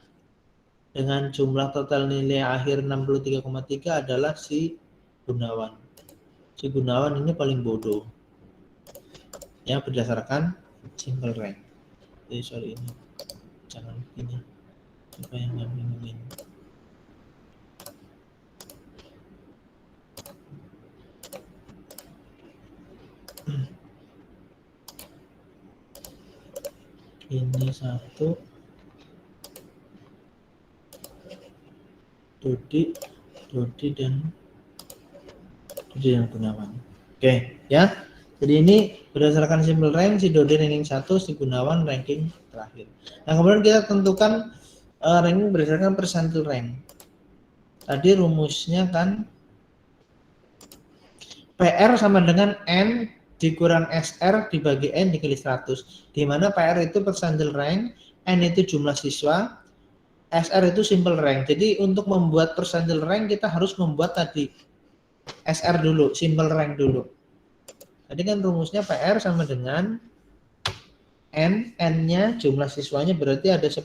dengan jumlah total nilai akhir 63,3 adalah si Gunawan. Si Gunawan ini paling bodoh. Ya berdasarkan simple rank. Jadi sorry ini jangan ini supaya nggak bingungin. Ini 1 Dodi dan Gunawan. Oke, ya. Jadi ini berdasarkan simple rank si Dodi ranking 1, si Gunawan ranking terakhir. Nah, kemudian kita tentukan ranking berdasarkan percentile rank. Tadi rumusnya kan PR sama dengan N dikurang SR dibagi N dikali 100. Di mana PR itu percentile rank, N itu jumlah siswa, SR itu simple rank. Jadi untuk membuat percentile rank kita harus membuat tadi SR dulu, simple rank dulu. Tadi kan rumusnya PR sama dengan N, N-nya jumlah siswanya berarti ada 10.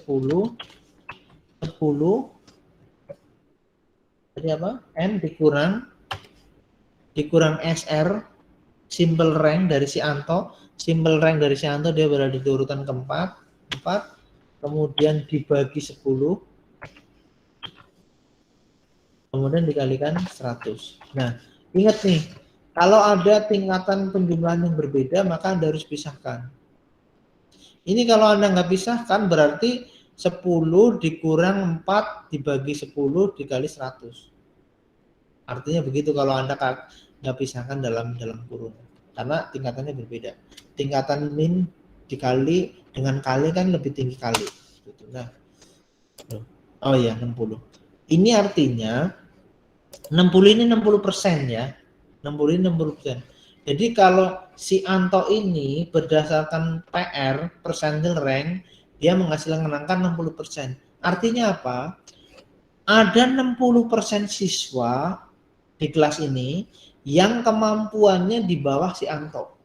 Jadi apa? N dikurang SR, simple rank dari si Anto. Simple rank dari si Anto dia berada di urutan keempat. 4. Kemudian dibagi 10. Kemudian dikalikan 100. Nah, ingat nih, kalau ada tingkatan penjumlahan yang berbeda, maka Anda harus pisahkan. Ini kalau Anda nggak pisahkan, berarti 10 dikurang 4 dibagi 10 dikali 100. Artinya begitu kalau Anda nggak pisahkan dalam kurung. Karena tingkatannya berbeda. Tingkatan min dikali dengan kali kan lebih tinggi kali. Nah, oh iya 60. Ini artinya 60 ini 60% ya. 60 ini 60%. Jadi kalau si Anto ini berdasarkan PR, percentile rank, dia menghasilkan angka 60%. Artinya apa? Ada 60% siswa di kelas ini yang kemampuannya di bawah si Anto.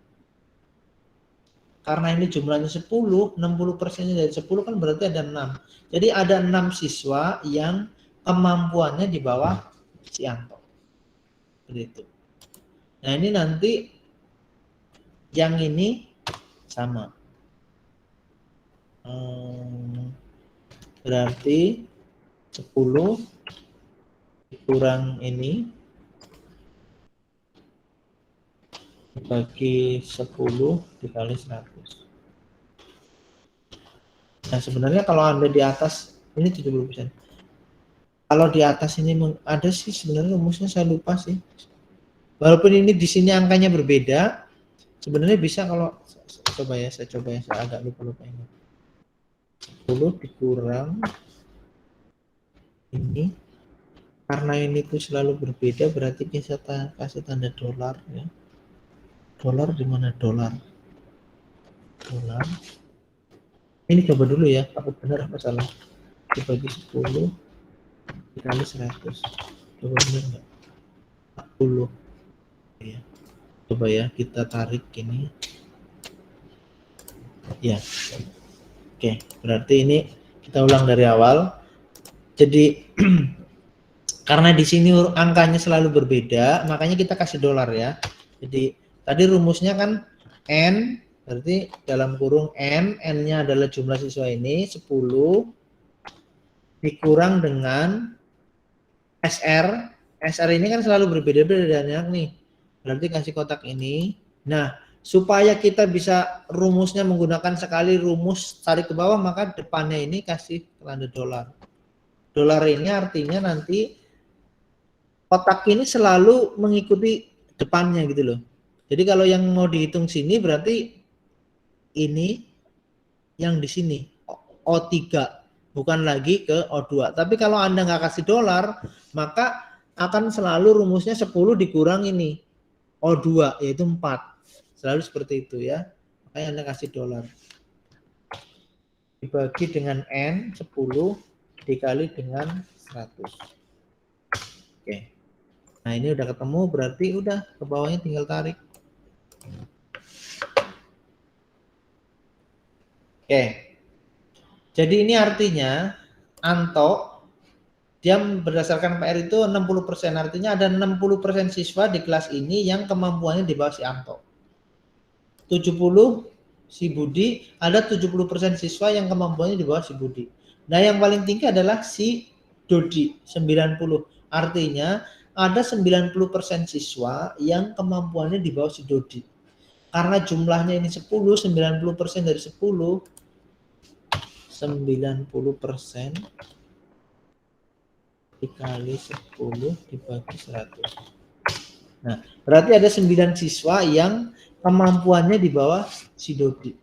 Karena ini jumlahnya 10, 60% dari 10 kan berarti ada 6. Jadi ada 6 siswa yang kemampuannya di bawah si Anto. Begitu. Nah ini nanti yang ini sama. Berarti 10 dikurang ini dibagi 10 dikali 100. Nah sebenarnya kalau Anda di atas ini 70%. Kalau di atas ini ada sih sebenarnya rumusnya saya lupa sih. Walaupun ini di sini angkanya berbeda, sebenarnya bisa kalau saya agak lupa ini. 10 dikurang ini karena ini tuh selalu berbeda berarti kita kasih tanda dolar ya. Dolar di mana dolar? Ini coba dulu ya, takut benar apa salah. Dibagi 10 dikali 100. Coba benar enggak? 40. Ya. Coba ya kita tarik ini. Ya. Oke, berarti ini kita ulang dari awal. Jadi karena di sini angkanya selalu berbeda, makanya kita kasih dolar ya. Jadi tadi rumusnya kan N, berarti dalam kurung N-nya adalah jumlah siswa ini 10 dikurang dengan SR. SR ini kan selalu berbeda-beda nih. Berarti kasih kotak ini. Nah, supaya kita bisa rumusnya menggunakan sekali rumus tarik ke bawah, maka depannya ini kasih tanda dolar. Dolar ini artinya nanti kotak ini selalu mengikuti depannya gitu loh. Jadi kalau yang mau dihitung sini berarti ini yang di sini O3, bukan lagi ke O2. Tapi kalau Anda nggak kasih dolar, maka akan selalu rumusnya 10 dikurang ini O2, yaitu 4. Selalu seperti itu ya. Makanya Anda kasih dolar. Dibagi dengan N, 10 dikali dengan 100. Oke. Nah ini udah ketemu, berarti udah ke bawahnya tinggal tarik. Oke. Jadi ini artinya Anto dia berdasarkan PR itu 60%, artinya ada 60% siswa di kelas ini yang kemampuannya di bawah si Anto. 70 si Budi, ada 70% siswa yang kemampuannya di bawah si Budi. Nah, yang paling tinggi adalah si Dodi, 90. Artinya ada 90% siswa yang kemampuannya di bawah si Dodi. Karena jumlahnya ini 10, 90% dari 10, 90% dikali 10 dibagi 100. Nah, berarti ada 9 siswa yang kemampuannya di bawah si Dodi.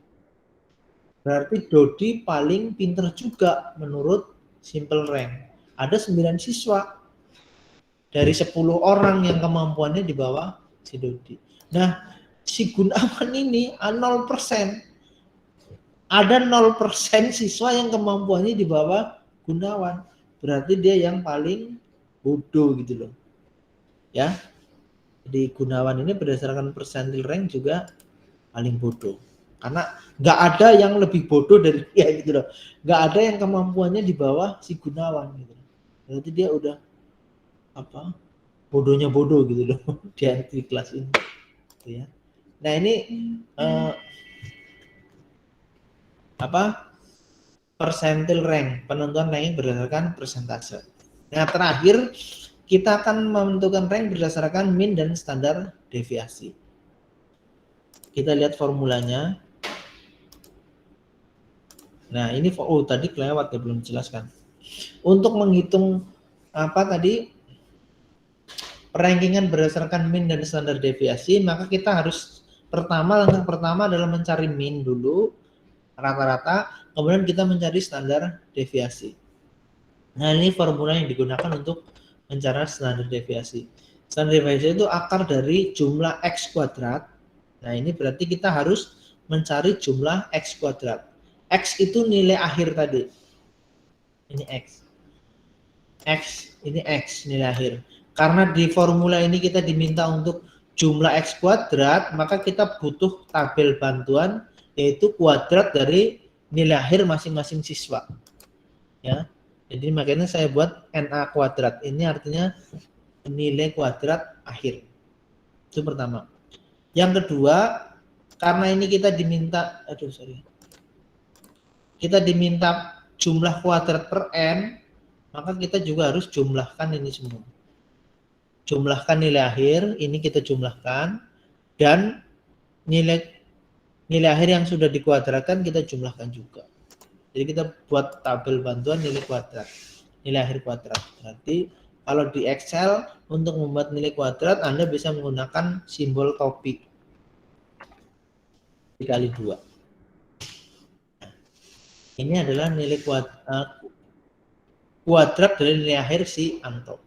Berarti Dodi paling pinter juga menurut simple rank. Ada 9 siswa dari 10 orang yang kemampuannya di bawah si Dodi. Nah, si Gunawan ini 0%. Ada 0% siswa yang kemampuannya di bawah Gunawan. Berarti dia yang paling bodoh gitu loh. Ya. Jadi Gunawan ini berdasarkan persentil rank juga paling bodoh. Karena nggak ada yang lebih bodoh dari dia gitu loh. Nggak ada yang kemampuannya di bawah si Gunawan gitu. Berarti dia udah apa? Bodohnya bodoh gitu loh di kelas ini. Gitu ya. Nah, ini persentil rank, penentuan ranking berdasarkan persentase. Nah, terakhir kita akan menentukan rank berdasarkan min dan standar deviasi. Kita lihat formulanya. Nah, ini tadi kelewat ya, belum dijelaskan. Untuk menghitung rankingan berdasarkan min dan standar deviasi, maka kita harus langkah pertama adalah mencari min dulu, rata-rata, kemudian kita mencari standar deviasi. Nah, ini formula yang digunakan untuk mencari standar deviasi. Standar deviasi itu akar dari jumlah X kuadrat. Nah, ini berarti kita harus mencari jumlah X kuadrat. X itu nilai akhir tadi. Ini X. Ini X nilai akhir. Karena di formula ini kita diminta untuk jumlah X kuadrat, maka kita butuh tabel bantuan, yaitu kuadrat dari nilai akhir masing-masing siswa. Ya. Jadi makanya saya buat NA kuadrat. Ini artinya nilai kuadrat akhir. Itu pertama. Yang kedua, karena ini kita diminta, kita diminta jumlah kuadrat per N, maka kita juga harus jumlahkan ini semua. Jumlahkan nilai akhir, ini kita jumlahkan, dan nilai akhir yang sudah dikuadratkan kita jumlahkan juga. Jadi kita buat tabel bantuan nilai kuadrat, nilai akhir kuadrat. Berarti kalau di Excel untuk membuat nilai kuadrat Anda bisa menggunakan simbol topi dikali 2. Ini adalah nilai kuadrat dari nilai akhir si Anto.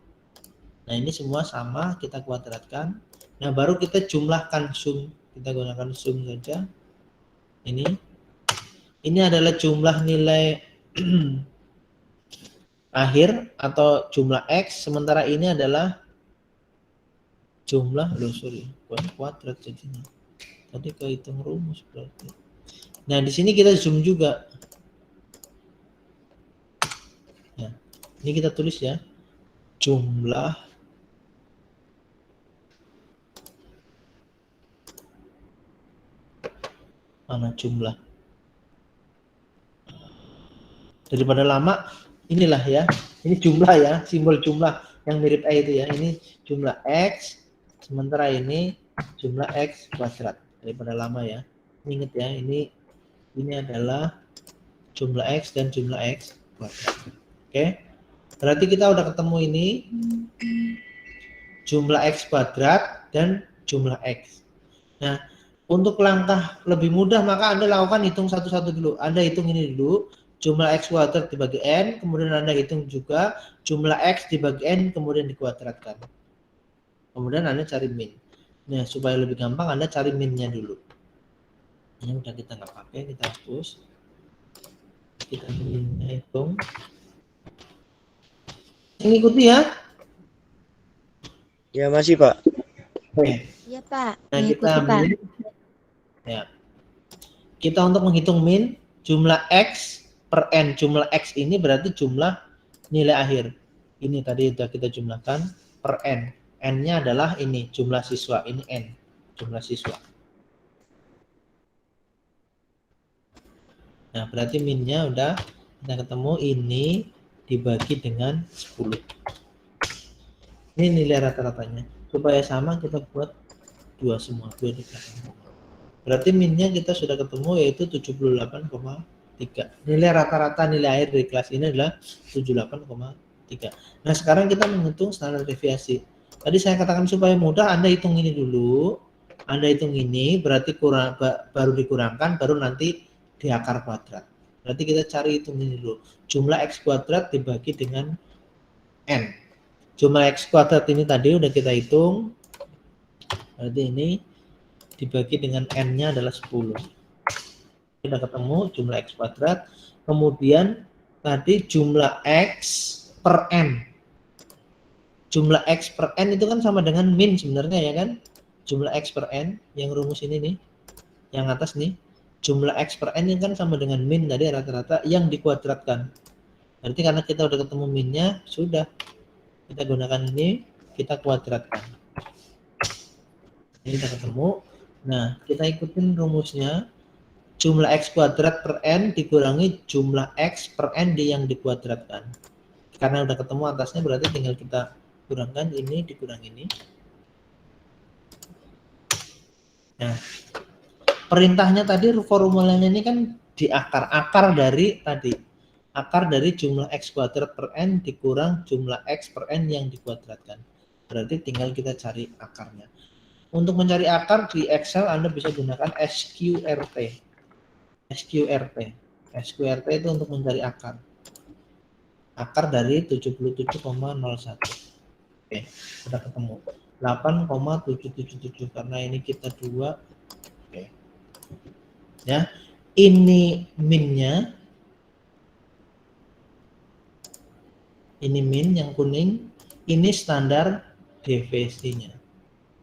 Nah, ini semua sama kita kuadratkan. Nah, baru kita jumlahkan sum. Kita gunakan sum saja. Ini adalah jumlah nilai akhir atau jumlah X, sementara ini adalah jumlah bukan kuadrat jadinya. Tadi kehitung rumus berarti. Nah, di sini kita zoom juga. Ya, ini kita tulis ya. Jumlah mana jumlah? Daripada lama, inilah ya. Ini jumlah ya, simbol jumlah yang mirip A itu ya. Ini jumlah X, sementara ini jumlah X kuadrat. daripada lama ya. Ingat ya, ini adalah jumlah X dan jumlah X kuadrat. Oke. Berarti kita udah ketemu ini jumlah X kuadrat dan jumlah X. Nah, untuk langkah lebih mudah maka Anda lakukan hitung satu-satu dulu. Anda hitung ini dulu, jumlah X kuadrat dibagi N, kemudian Anda hitung juga jumlah X dibagi N, kemudian dikuadratkan. Kemudian Anda cari min. Nah, supaya lebih gampang Anda cari minnya dulu. Ini udah kita nggak pakai, kita hapus. Kita hitung. Mengikuti ya? Ya masih Pak. Oke. Iya Pak, Nah, kita mengikuti Pak. min. Ya. Kita untuk menghitung min jumlah X per N. Jumlah X ini berarti jumlah nilai akhir. Ini tadi sudah kita jumlahkan per N. N-nya adalah ini jumlah siswa. Ini N, jumlah siswa. Nah, berarti minnya udah kita ketemu, ini dibagi dengan 10. Ini nilai rata-ratanya. Supaya sama kita buat 2 semua, 2 di belakang. Berarti minnya kita sudah ketemu yaitu 78,3. Nilai rata-rata nilai akhir dari kelas ini adalah 78,3. Nah, sekarang kita menghitung standar deviasi. Tadi saya katakan supaya mudah Anda hitung ini dulu. Anda hitung ini berarti baru dikurangkan, baru nanti di akar kuadrat. Berarti kita cari hitung ini dulu. Jumlah X kuadrat dibagi dengan N. Jumlah X kuadrat ini tadi udah kita hitung. Berarti ini dibagi dengan N-nya adalah 10. Kita ketemu jumlah X kuadrat. Kemudian tadi jumlah X per N. Jumlah X per N itu kan sama dengan min sebenarnya ya kan? Jumlah X per N, yang rumus ini nih, yang atas nih. Jumlah X per N ini kan sama dengan min tadi rata-rata yang dikuadratkan. Berarti karena kita udah ketemu minnya, sudah. Kita gunakan ini, kita kuadratkan. Ini kita ketemu. Nah, kita ikutin rumusnya. Jumlah X kuadrat per N dikurangi jumlah X per N yang dikuadratkan. Karena udah ketemu atasnya, berarti tinggal kita kurangkan ini, dikurang ini. Nah, perintahnya tadi, formulanya ini kan di akar dari tadi. Akar dari jumlah X kuadrat per N dikurang jumlah X per N yang dikuadratkan. Berarti tinggal kita cari akarnya. Untuk mencari akar di Excel Anda bisa gunakan SQRT. SQRT. SQRT itu untuk mencari akar. Akar dari 77,01. Oke, sudah ketemu. 8,777 karena ini kita 2. Oke. Ya. Ini minnya. Ini min yang kuning, ini standar deviasinya.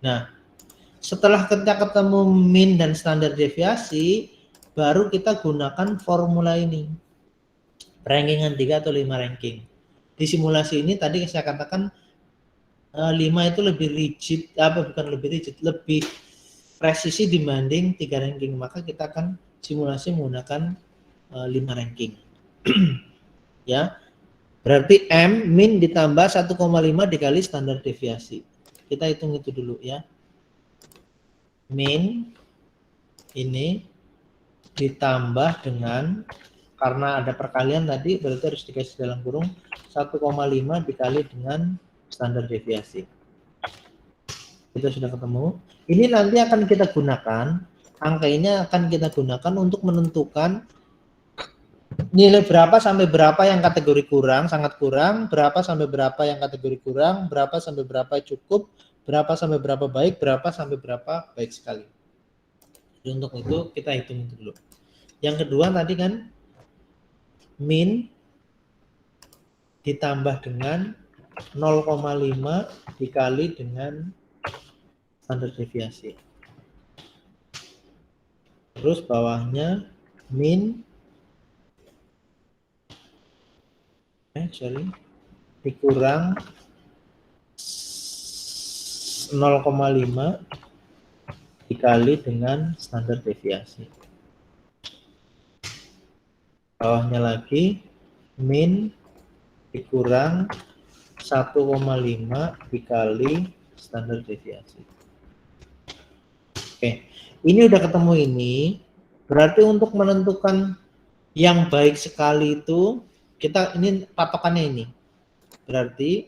Nah, setelah kita ketemu min dan standar deviasi, baru kita gunakan formula ini. Rankingan 3 atau 5 ranking. Di simulasi ini tadi saya katakan 5 itu lebih rigid, lebih presisi dibanding 3 ranking. Maka kita akan simulasi menggunakan 5 ranking. Ya. Berarti M min ditambah 1,5 dikali standar deviasi. Kita hitung itu dulu ya. Min ini ditambah dengan, karena ada perkalian tadi, berarti harus dikasih dalam kurung 1,5 dikali dengan standar deviasi. Kita sudah ketemu. Ini nanti akan kita gunakan, angka ini akan kita gunakan untuk menentukan nilai berapa sampai berapa yang kategori kurang, sangat kurang, berapa sampai berapa yang kategori kurang, berapa sampai berapa cukup, berapa sampai berapa baik, berapa sampai berapa baik sekali. Jadi untuk itu kita hitung dulu. Yang kedua tadi kan min ditambah dengan 0,5 dikali dengan standar deviasi. Terus bawahnya min dikurang 0,5 dikali dengan standar deviasi. Bawahnya lagi min dikurang 1,5 dikali standar deviasi. Oke, ini udah ketemu ini, berarti untuk menentukan yang baik sekali itu kita ini patokannya ini. Berarti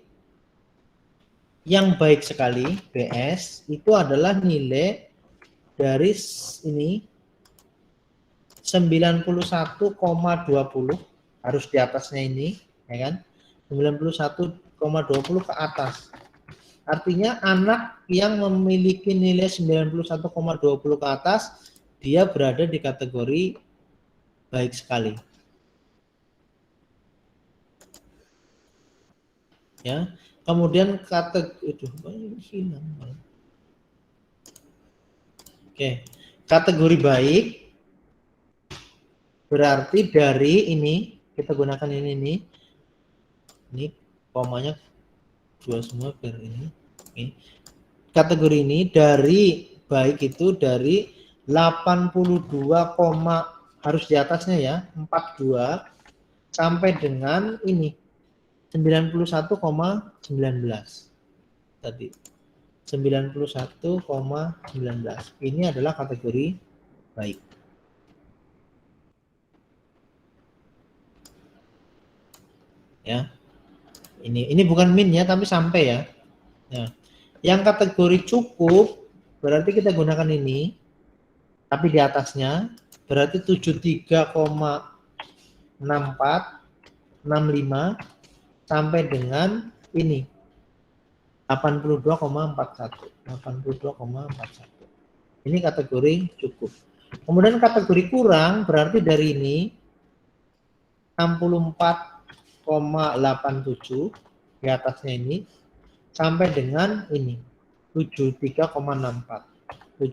yang baik sekali BS itu adalah nilai dari ini 91,20 harus di atasnya ini, ya kan? 91,20 ke atas. Artinya anak yang memiliki nilai 91,20 ke atas, dia berada di kategori baik sekali. Ya. Kemudian kategori baik berarti dari ini kita gunakan ini komanya dua semua biar ini. Oke. Kategori ini dari baik itu dari 82, harus di atasnya ya 42 sampai dengan ini 91,19 tadi 91,19 ini adalah kategori baik. Ya, ini bukan min ya tapi sampai ya. Nah, yang kategori cukup berarti kita gunakan ini, tapi di atasnya berarti 73,64, 65 sampai dengan ini 82,41. Ini kategori cukup. Kemudian kategori kurang berarti dari ini 64,87 di atasnya ini sampai dengan ini 73,64.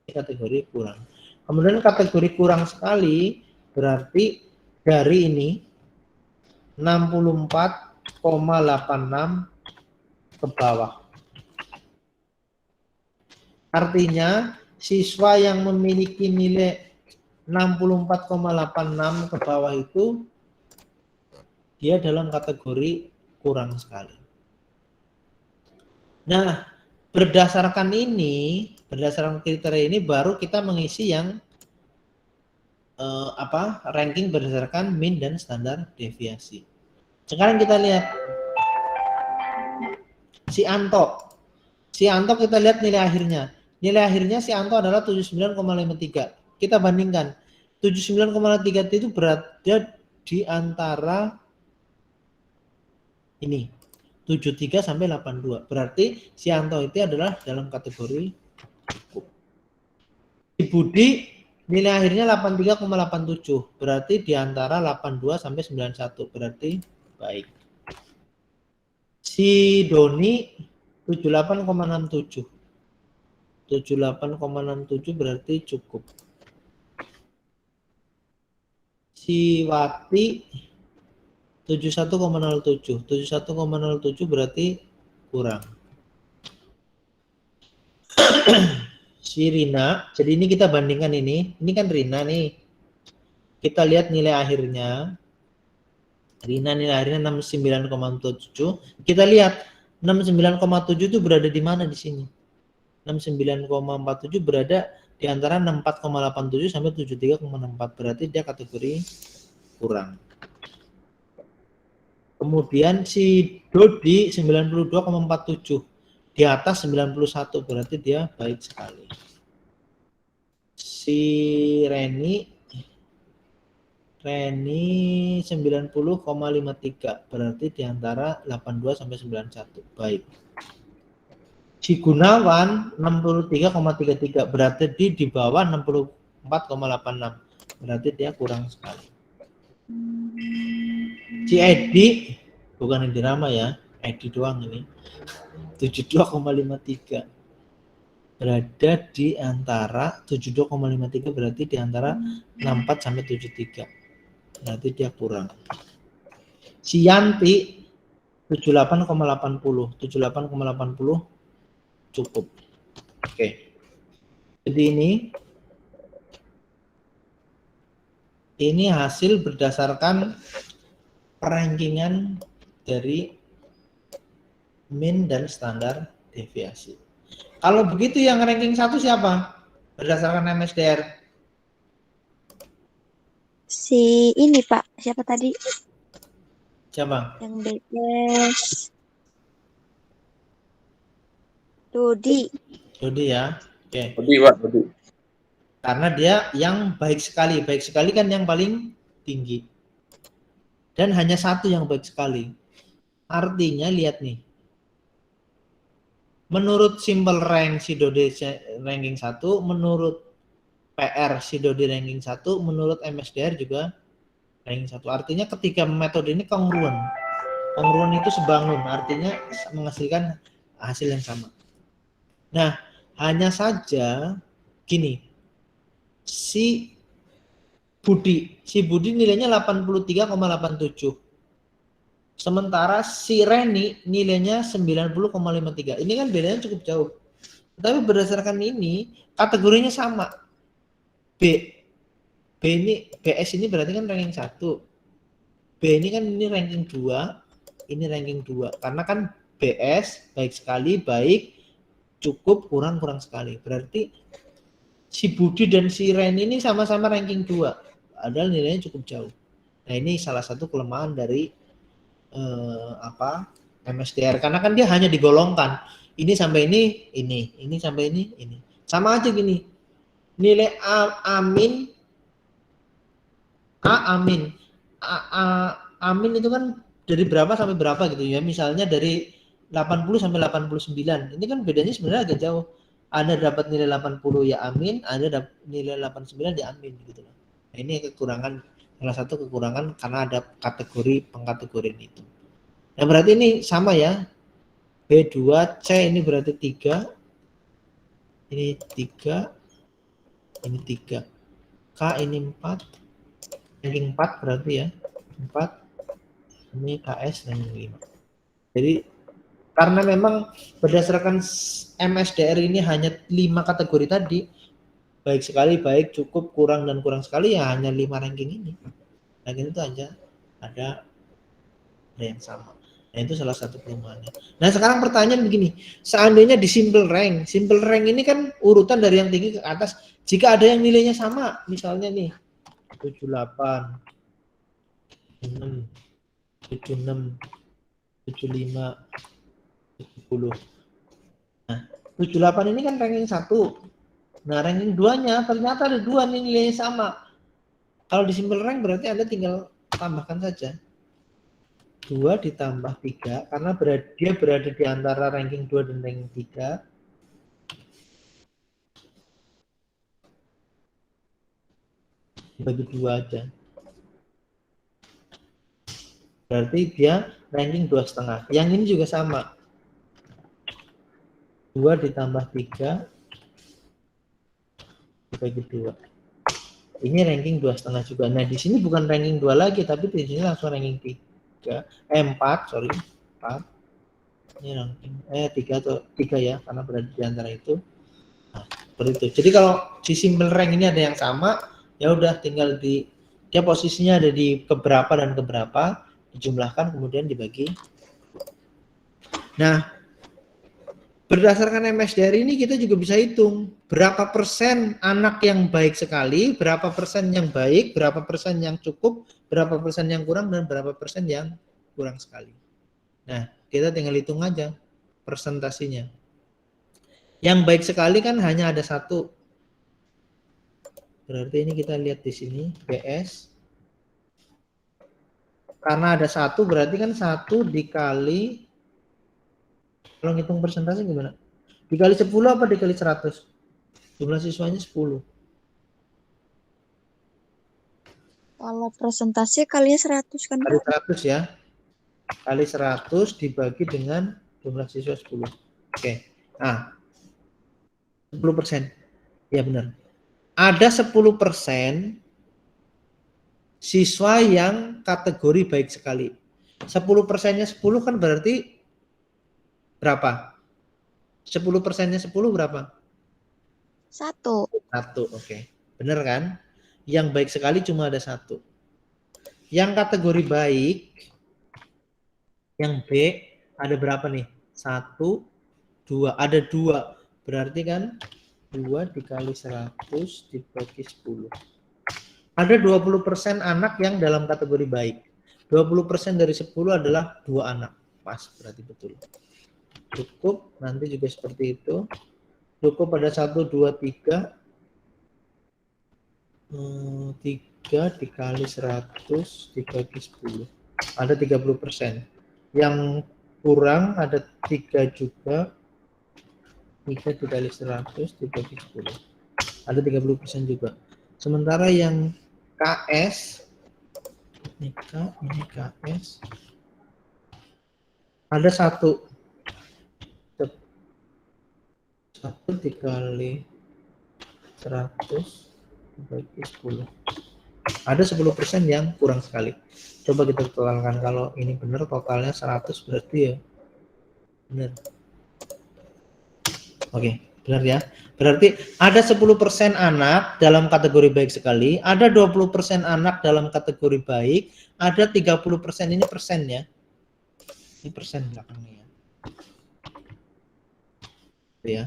Ini kategori kurang. Kemudian kategori kurang sekali berarti dari ini 64,86 ke bawah. Artinya siswa yang memiliki nilai 64,86 ke bawah itu dia dalam kategori kurang sekali. Nah, berdasarkan kriteria ini baru kita mengisi yang ranking berdasarkan min dan standar deviasi. Sekarang kita lihat si Anto kita lihat nilai akhirnya. Nilai akhirnya si Anto adalah 79,53. Kita bandingkan 79,3 itu berada di antara ini 73 sampai 82. Berarti si Anto itu adalah dalam kategori cukup. Si Budi nilai akhirnya 83,87. Berarti di antara 82 sampai 91. Berarti baik. Si Doni 78,67. 78,67 berarti cukup. Si Wati 71,07. 71,07 berarti kurang. Si Rina, jadi ini kita bandingkan ini kan Rina nih. Kita lihat nilai akhirnya. Rina nilai akhirnya 69,7. Kita lihat 69,7 itu berada di mana di sini? 69,47 berada di antara 64,87 sampai 73,64. Berarti dia kategori kurang. Kemudian si Dodi 92,47. Di atas 91 berarti dia baik sekali. Si Reni 90,53 berarti di antara 82 sampai 91 baik. Si Gunawan 63,33 berarti di bawah 64,86 berarti dia kurang sekali. Si Edi bukan yang dirama ya, Edi doang ini 72,53 berada di antara 72,53 berarti di antara 64 sampai 73 berarti dia kurang. Si Yanti 78,80 cukup. Oke. Jadi ini hasil berdasarkan rankingan dari min dan standar deviasi. Kalau begitu yang ranking 1 siapa? Berdasarkan MSDR. Si ini Pak, siapa tadi? Siapa? Yang BS. Dodi. Dodi ya. Oke. Dodi, Pak, Dodi. Karena dia yang baik sekali. Baik sekali kan yang paling tinggi. Dan hanya satu yang baik sekali. Artinya lihat nih. Menurut simple rank si Dodi ranking 1, menurut PR si Dodi ranking 1, menurut MSDR juga ranking 1. Artinya ketika metode ini kongruen. Kongruen itu sebangun, artinya menghasilkan hasil yang sama. Nah, hanya saja gini. Si Budi nilainya 83,87. Sementara si Reni nilainya 90,53. Ini kan bedanya cukup jauh. Tapi berdasarkan ini, kategorinya sama. B ini BS ini berarti kan ranking 1. B ini kan ini ranking 2, ini ranking 2. Karena kan BS baik sekali, baik, cukup, kurang sekali. Berarti si Budi dan si Reni ini sama-sama ranking 2. Padahal nilainya cukup jauh. Nah, ini salah satu kelemahan dari MSDR, karena kan dia hanya digolongkan ini sampai ini sampai ini sama aja gini. Nilai Amin itu kan dari berapa sampai berapa gitu ya, misalnya dari 80 sampai 89. Ini kan bedanya sebenarnya agak jauh. Ada dapat nilai 80 ya Amin, ada dapat nilai 89 ya Amin gitu loh. Nah, ini kekurangan, salah satu kekurangan karena ada kategori pengkategorian itu. Nah, berarti ini sama ya. B2C ini berarti 3. Ini 3. Ini 3. K ini 4. Ranking 4 berarti ya. 4. Ini KS ranking 5. Jadi karena memang berdasarkan MSDR ini hanya 5 kategori tadi. Baik sekali, baik, cukup, kurang, dan kurang sekali ya hanya 5 ranking ini. Ranking itu aja ada yang sama. Nah, itu salah satu kelemahannya. Nah, sekarang pertanyaan begini, seandainya di simple rank ini kan urutan dari yang tinggi ke atas. Jika ada yang nilainya sama, misalnya nih 78, 6, 76, 75, 70. Nah, 78 ini kan ranking 1. Nah, ranking 2-nya ternyata ada 2 nih nilainya sama. Kalau di simple rank berarti Anda tinggal tambahkan saja. 2 ditambah 3 karena dia berada di antara ranking 2 dan ranking 3. Dibagi 2 aja. Berarti dia ranking 2,5. Yang ini juga sama. 2 ditambah 3 dibagi 2. Ini ranking 2,5 juga. Nah, di sini bukan ranking 2 lagi, tapi di sini langsung ranking 4. Ini ranking 3 atau 3 ya, karena berada di antara itu. Nah, seperti itu. Jadi kalau di simple rank ini ada yang sama, ya udah tinggal dia posisinya ada di keberapa dan keberapa, dijumlahkan kemudian dibagi. Nah, berdasarkan MSDR ini kita juga bisa hitung berapa persen anak yang baik sekali, berapa persen yang baik, berapa persen yang cukup, berapa persen yang kurang, dan berapa persen yang kurang sekali. Nah, kita tinggal hitung aja persentasinya. Yang baik sekali kan hanya ada 1. Berarti ini kita lihat di sini BS. Karena ada 1 berarti kan 1 dikali, kalau ngitung persentase gimana? Dikali 10 apa dikali 100? Jumlah siswanya 10. Kalau presentasi kalinya 100 kan, Kali Pak? 100 ya. Kali 100 dibagi dengan jumlah siswa 10. Oke. Nah, 10%. Ya benar. Ada 10% siswa yang kategori baik sekali. 10%-nya 10 kan berarti berapa? 10%-nya 10 berapa? 1. 1, oke. Benar kan? Yang baik sekali cuma ada 1. Yang kategori baik, yang B, ada berapa nih? 1, 2. Ada 2. Berarti kan 2 dikali 100 dibagi 10. Ada 20% anak yang dalam kategori baik. 20% dari 10 adalah 2 anak. Pas, berarti betul. Cukup, nanti juga seperti itu. Cukup pada 1, 2, 3. 3 dikali 100 dibagi 10. Ada 30%. Yang kurang ada 3 juga. 3 dikali 100 dibagi 10. Ada 30% juga. Sementara yang KS, ini KS, ada 1. 1 dikali 100 dibagi 10. Ada 10% yang kurang sekali. Coba kita totalkan. Kalau ini benar totalnya 100 berarti ya benar. Oke, benar ya. Berarti ada 10% anak dalam kategori baik sekali, ada 20% anak dalam kategori baik, ada 30% ini persen ya. Ini persen belakangnya ya. Ya.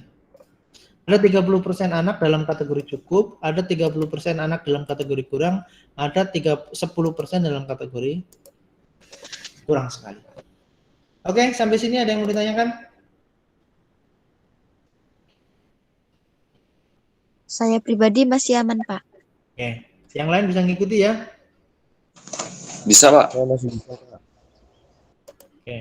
Ada 30% anak dalam kategori cukup, ada 30% anak dalam kategori kurang, ada 10% dalam kategori kurang sekali. Oke, sampai sini ada yang mau ditanyakan? Saya pribadi masih aman, Pak. Oke, yang lain bisa ngikuti ya? Bisa, Pak. Saya masih bisa, Pak. Oke.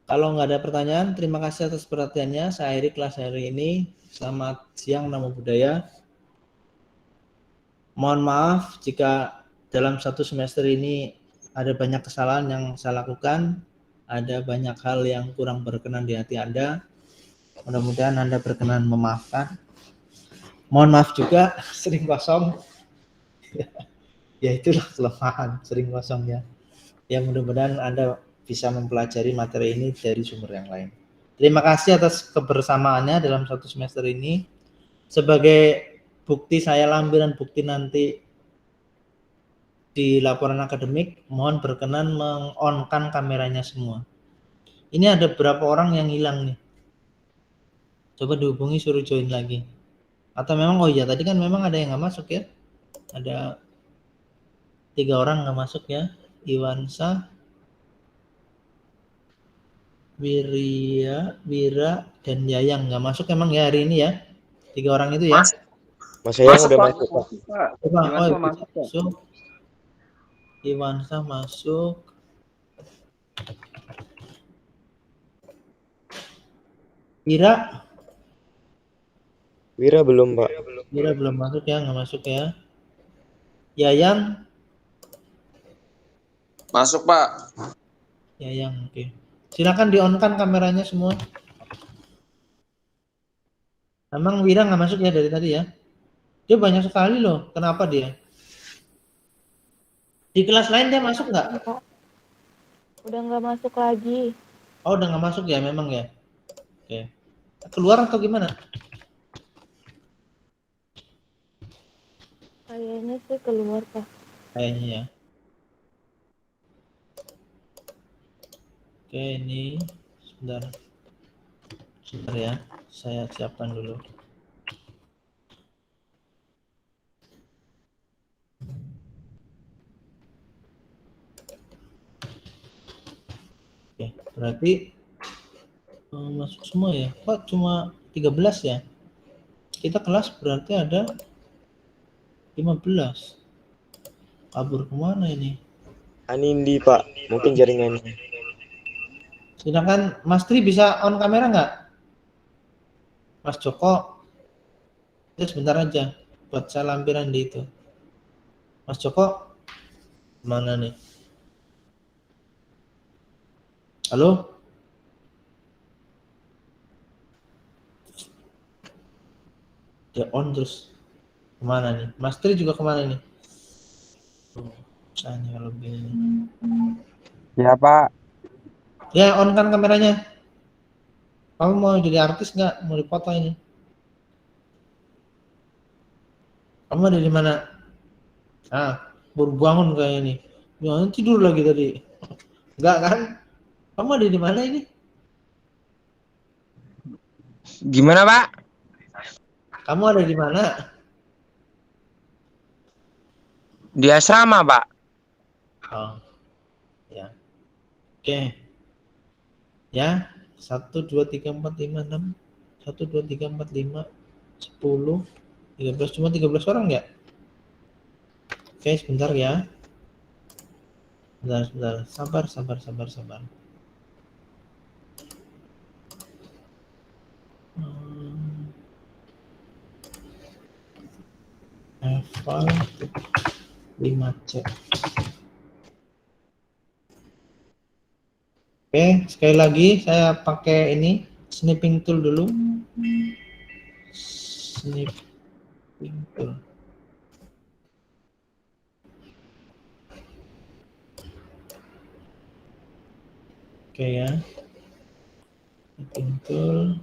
Kalau nggak ada pertanyaan, terima kasih atas perhatiannya. Saya akhiri kelas hari ini. Selamat siang, Namo Buddhaya. Mohon maaf jika dalam satu semester ini ada banyak kesalahan yang saya lakukan, ada banyak hal yang kurang berkenan di hati Anda. Mudah-mudahan Anda berkenan memaafkan. Mohon maaf juga sering kosong. Ya itulah kelemahan sering kosongnya. Ya mudah-mudahan Anda bisa mempelajari materi ini dari sumber yang lain. Terima kasih atas kebersamaannya dalam satu semester ini. Sebagai bukti saya lampiran bukti nanti di laporan akademik, mohon berkenan meng-on-kan kameranya semua. Ini ada berapa orang yang hilang nih? Coba dihubungi suruh join lagi. Atau memang, oh iya tadi kan memang ada yang nggak masuk ya. Ada 3 orang nggak masuk ya. Iwansa, Wira, dan Yayang nggak masuk emang ya hari ini ya. 3 orang itu ya. Mas Yayang udah masuk, Pak. Coba, Iwansa masuk, Pak. masuk. Iwansa masuk. Wira belum, Pak. Wira belum masuk ya, nggak masuk ya. Yayang, Masuk, Pak. Yayang, oke. Silakan di-on-kan kameranya semua. Emang Wira nggak masuk ya dari tadi ya? Dia banyak sekali loh. Kenapa dia? Di kelas lain dia masuk nggak? Udah nggak masuk lagi. Oh, udah nggak masuk ya memang ya? Oke. Keluar atau gimana? Kayaknya sih keluar, Pak. Kayaknya ya. Oke, ini sebentar. Sebentar ya. Saya siapkan dulu. Oke, berarti masuk semua ya. Kok cuma 13 ya? Kita kelas berarti ada 15. Kabur kemana ini? Anindi, Pak. Mungkin jaringannya. Silakan Mas Tri bisa on kamera nggak? Mas Joko, ya sebentar aja buat saya lampiran di itu. Mas Joko, mana nih? Halo? Dia on terus. Kemana nih? Mas Tri juga kemana nih? Saya kalau begini. Ya, Pak. Ya, on kan kameranya. Kamu mau jadi artis nggak? Mau dipoto ini? Kamu ada di mana? Ah, baru bangun kayak ini. Jangan tidur lagi tadi. Enggak kan? Kamu ada di mana ini? Gimana, Pak? Kamu ada di mana? Di asrama, Pak. Oh, ya. Oke. Ya, 1, 2, 3, 4, 5, 6. 1, 2, 3, 4, 5, 10, 13. Cuma 13 orang ya? Oke, sebentar ya. Sebentar. Sabar. Eval 5C. Oke, sekali lagi saya pakai ini snipping tool dulu. Snipping tool. Oke ya. Snipping tool.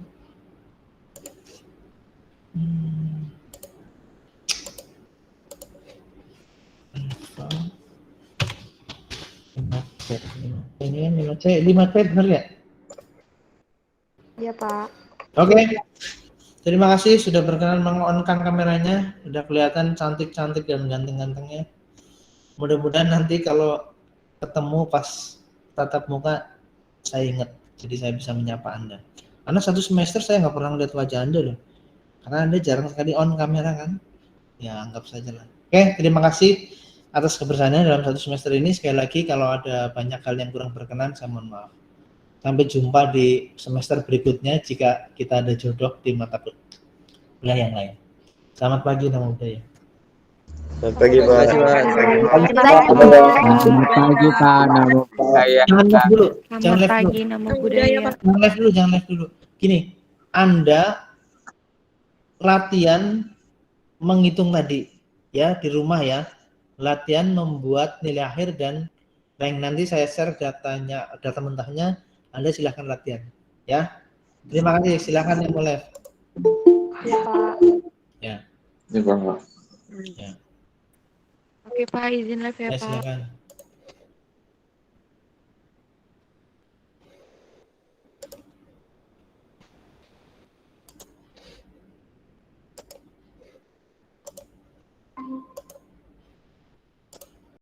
Ini kan 5C benar ya? Iya, Pak. Oke. Terima kasih sudah berkenan meng-on-kan kameranya. Sudah kelihatan cantik-cantik dan ganteng-gantengnya. Mudah-mudahan nanti kalau ketemu pas tatap muka saya ingat. Jadi saya bisa menyapa Anda. Karena 1 semester saya nggak pernah lihat wajah Anda loh. Karena Anda jarang sekali on kamera kan. Ya anggap saja lah. Oke, terima kasih atas kebersamaannya dalam 1 semester ini. Sekali lagi kalau ada banyak hal yang kurang berkenan saya mohon maaf. Sampai jumpa di semester berikutnya jika kita ada jodoh di mata kuliah yang lain. Selamat pagi, Nama Budaya. Selamat pagi, Pak. Selamat pagi, Pak. Nama budaya. Jangan live dulu. Selamat pagi, Nama Budaya. Jangan live dulu. Gini, Anda latihan menghitung tadi ya di rumah ya. Latihan membuat nilai akhir dan rank. Nanti saya share data mentahnya. Anda silahkan latihan ya. Terima kasih. Silahkan yang mau live. Iya, Pak. Ya. Ini Bang. Ya. Oke, Pak. Izin live ya, Pak. Silakan.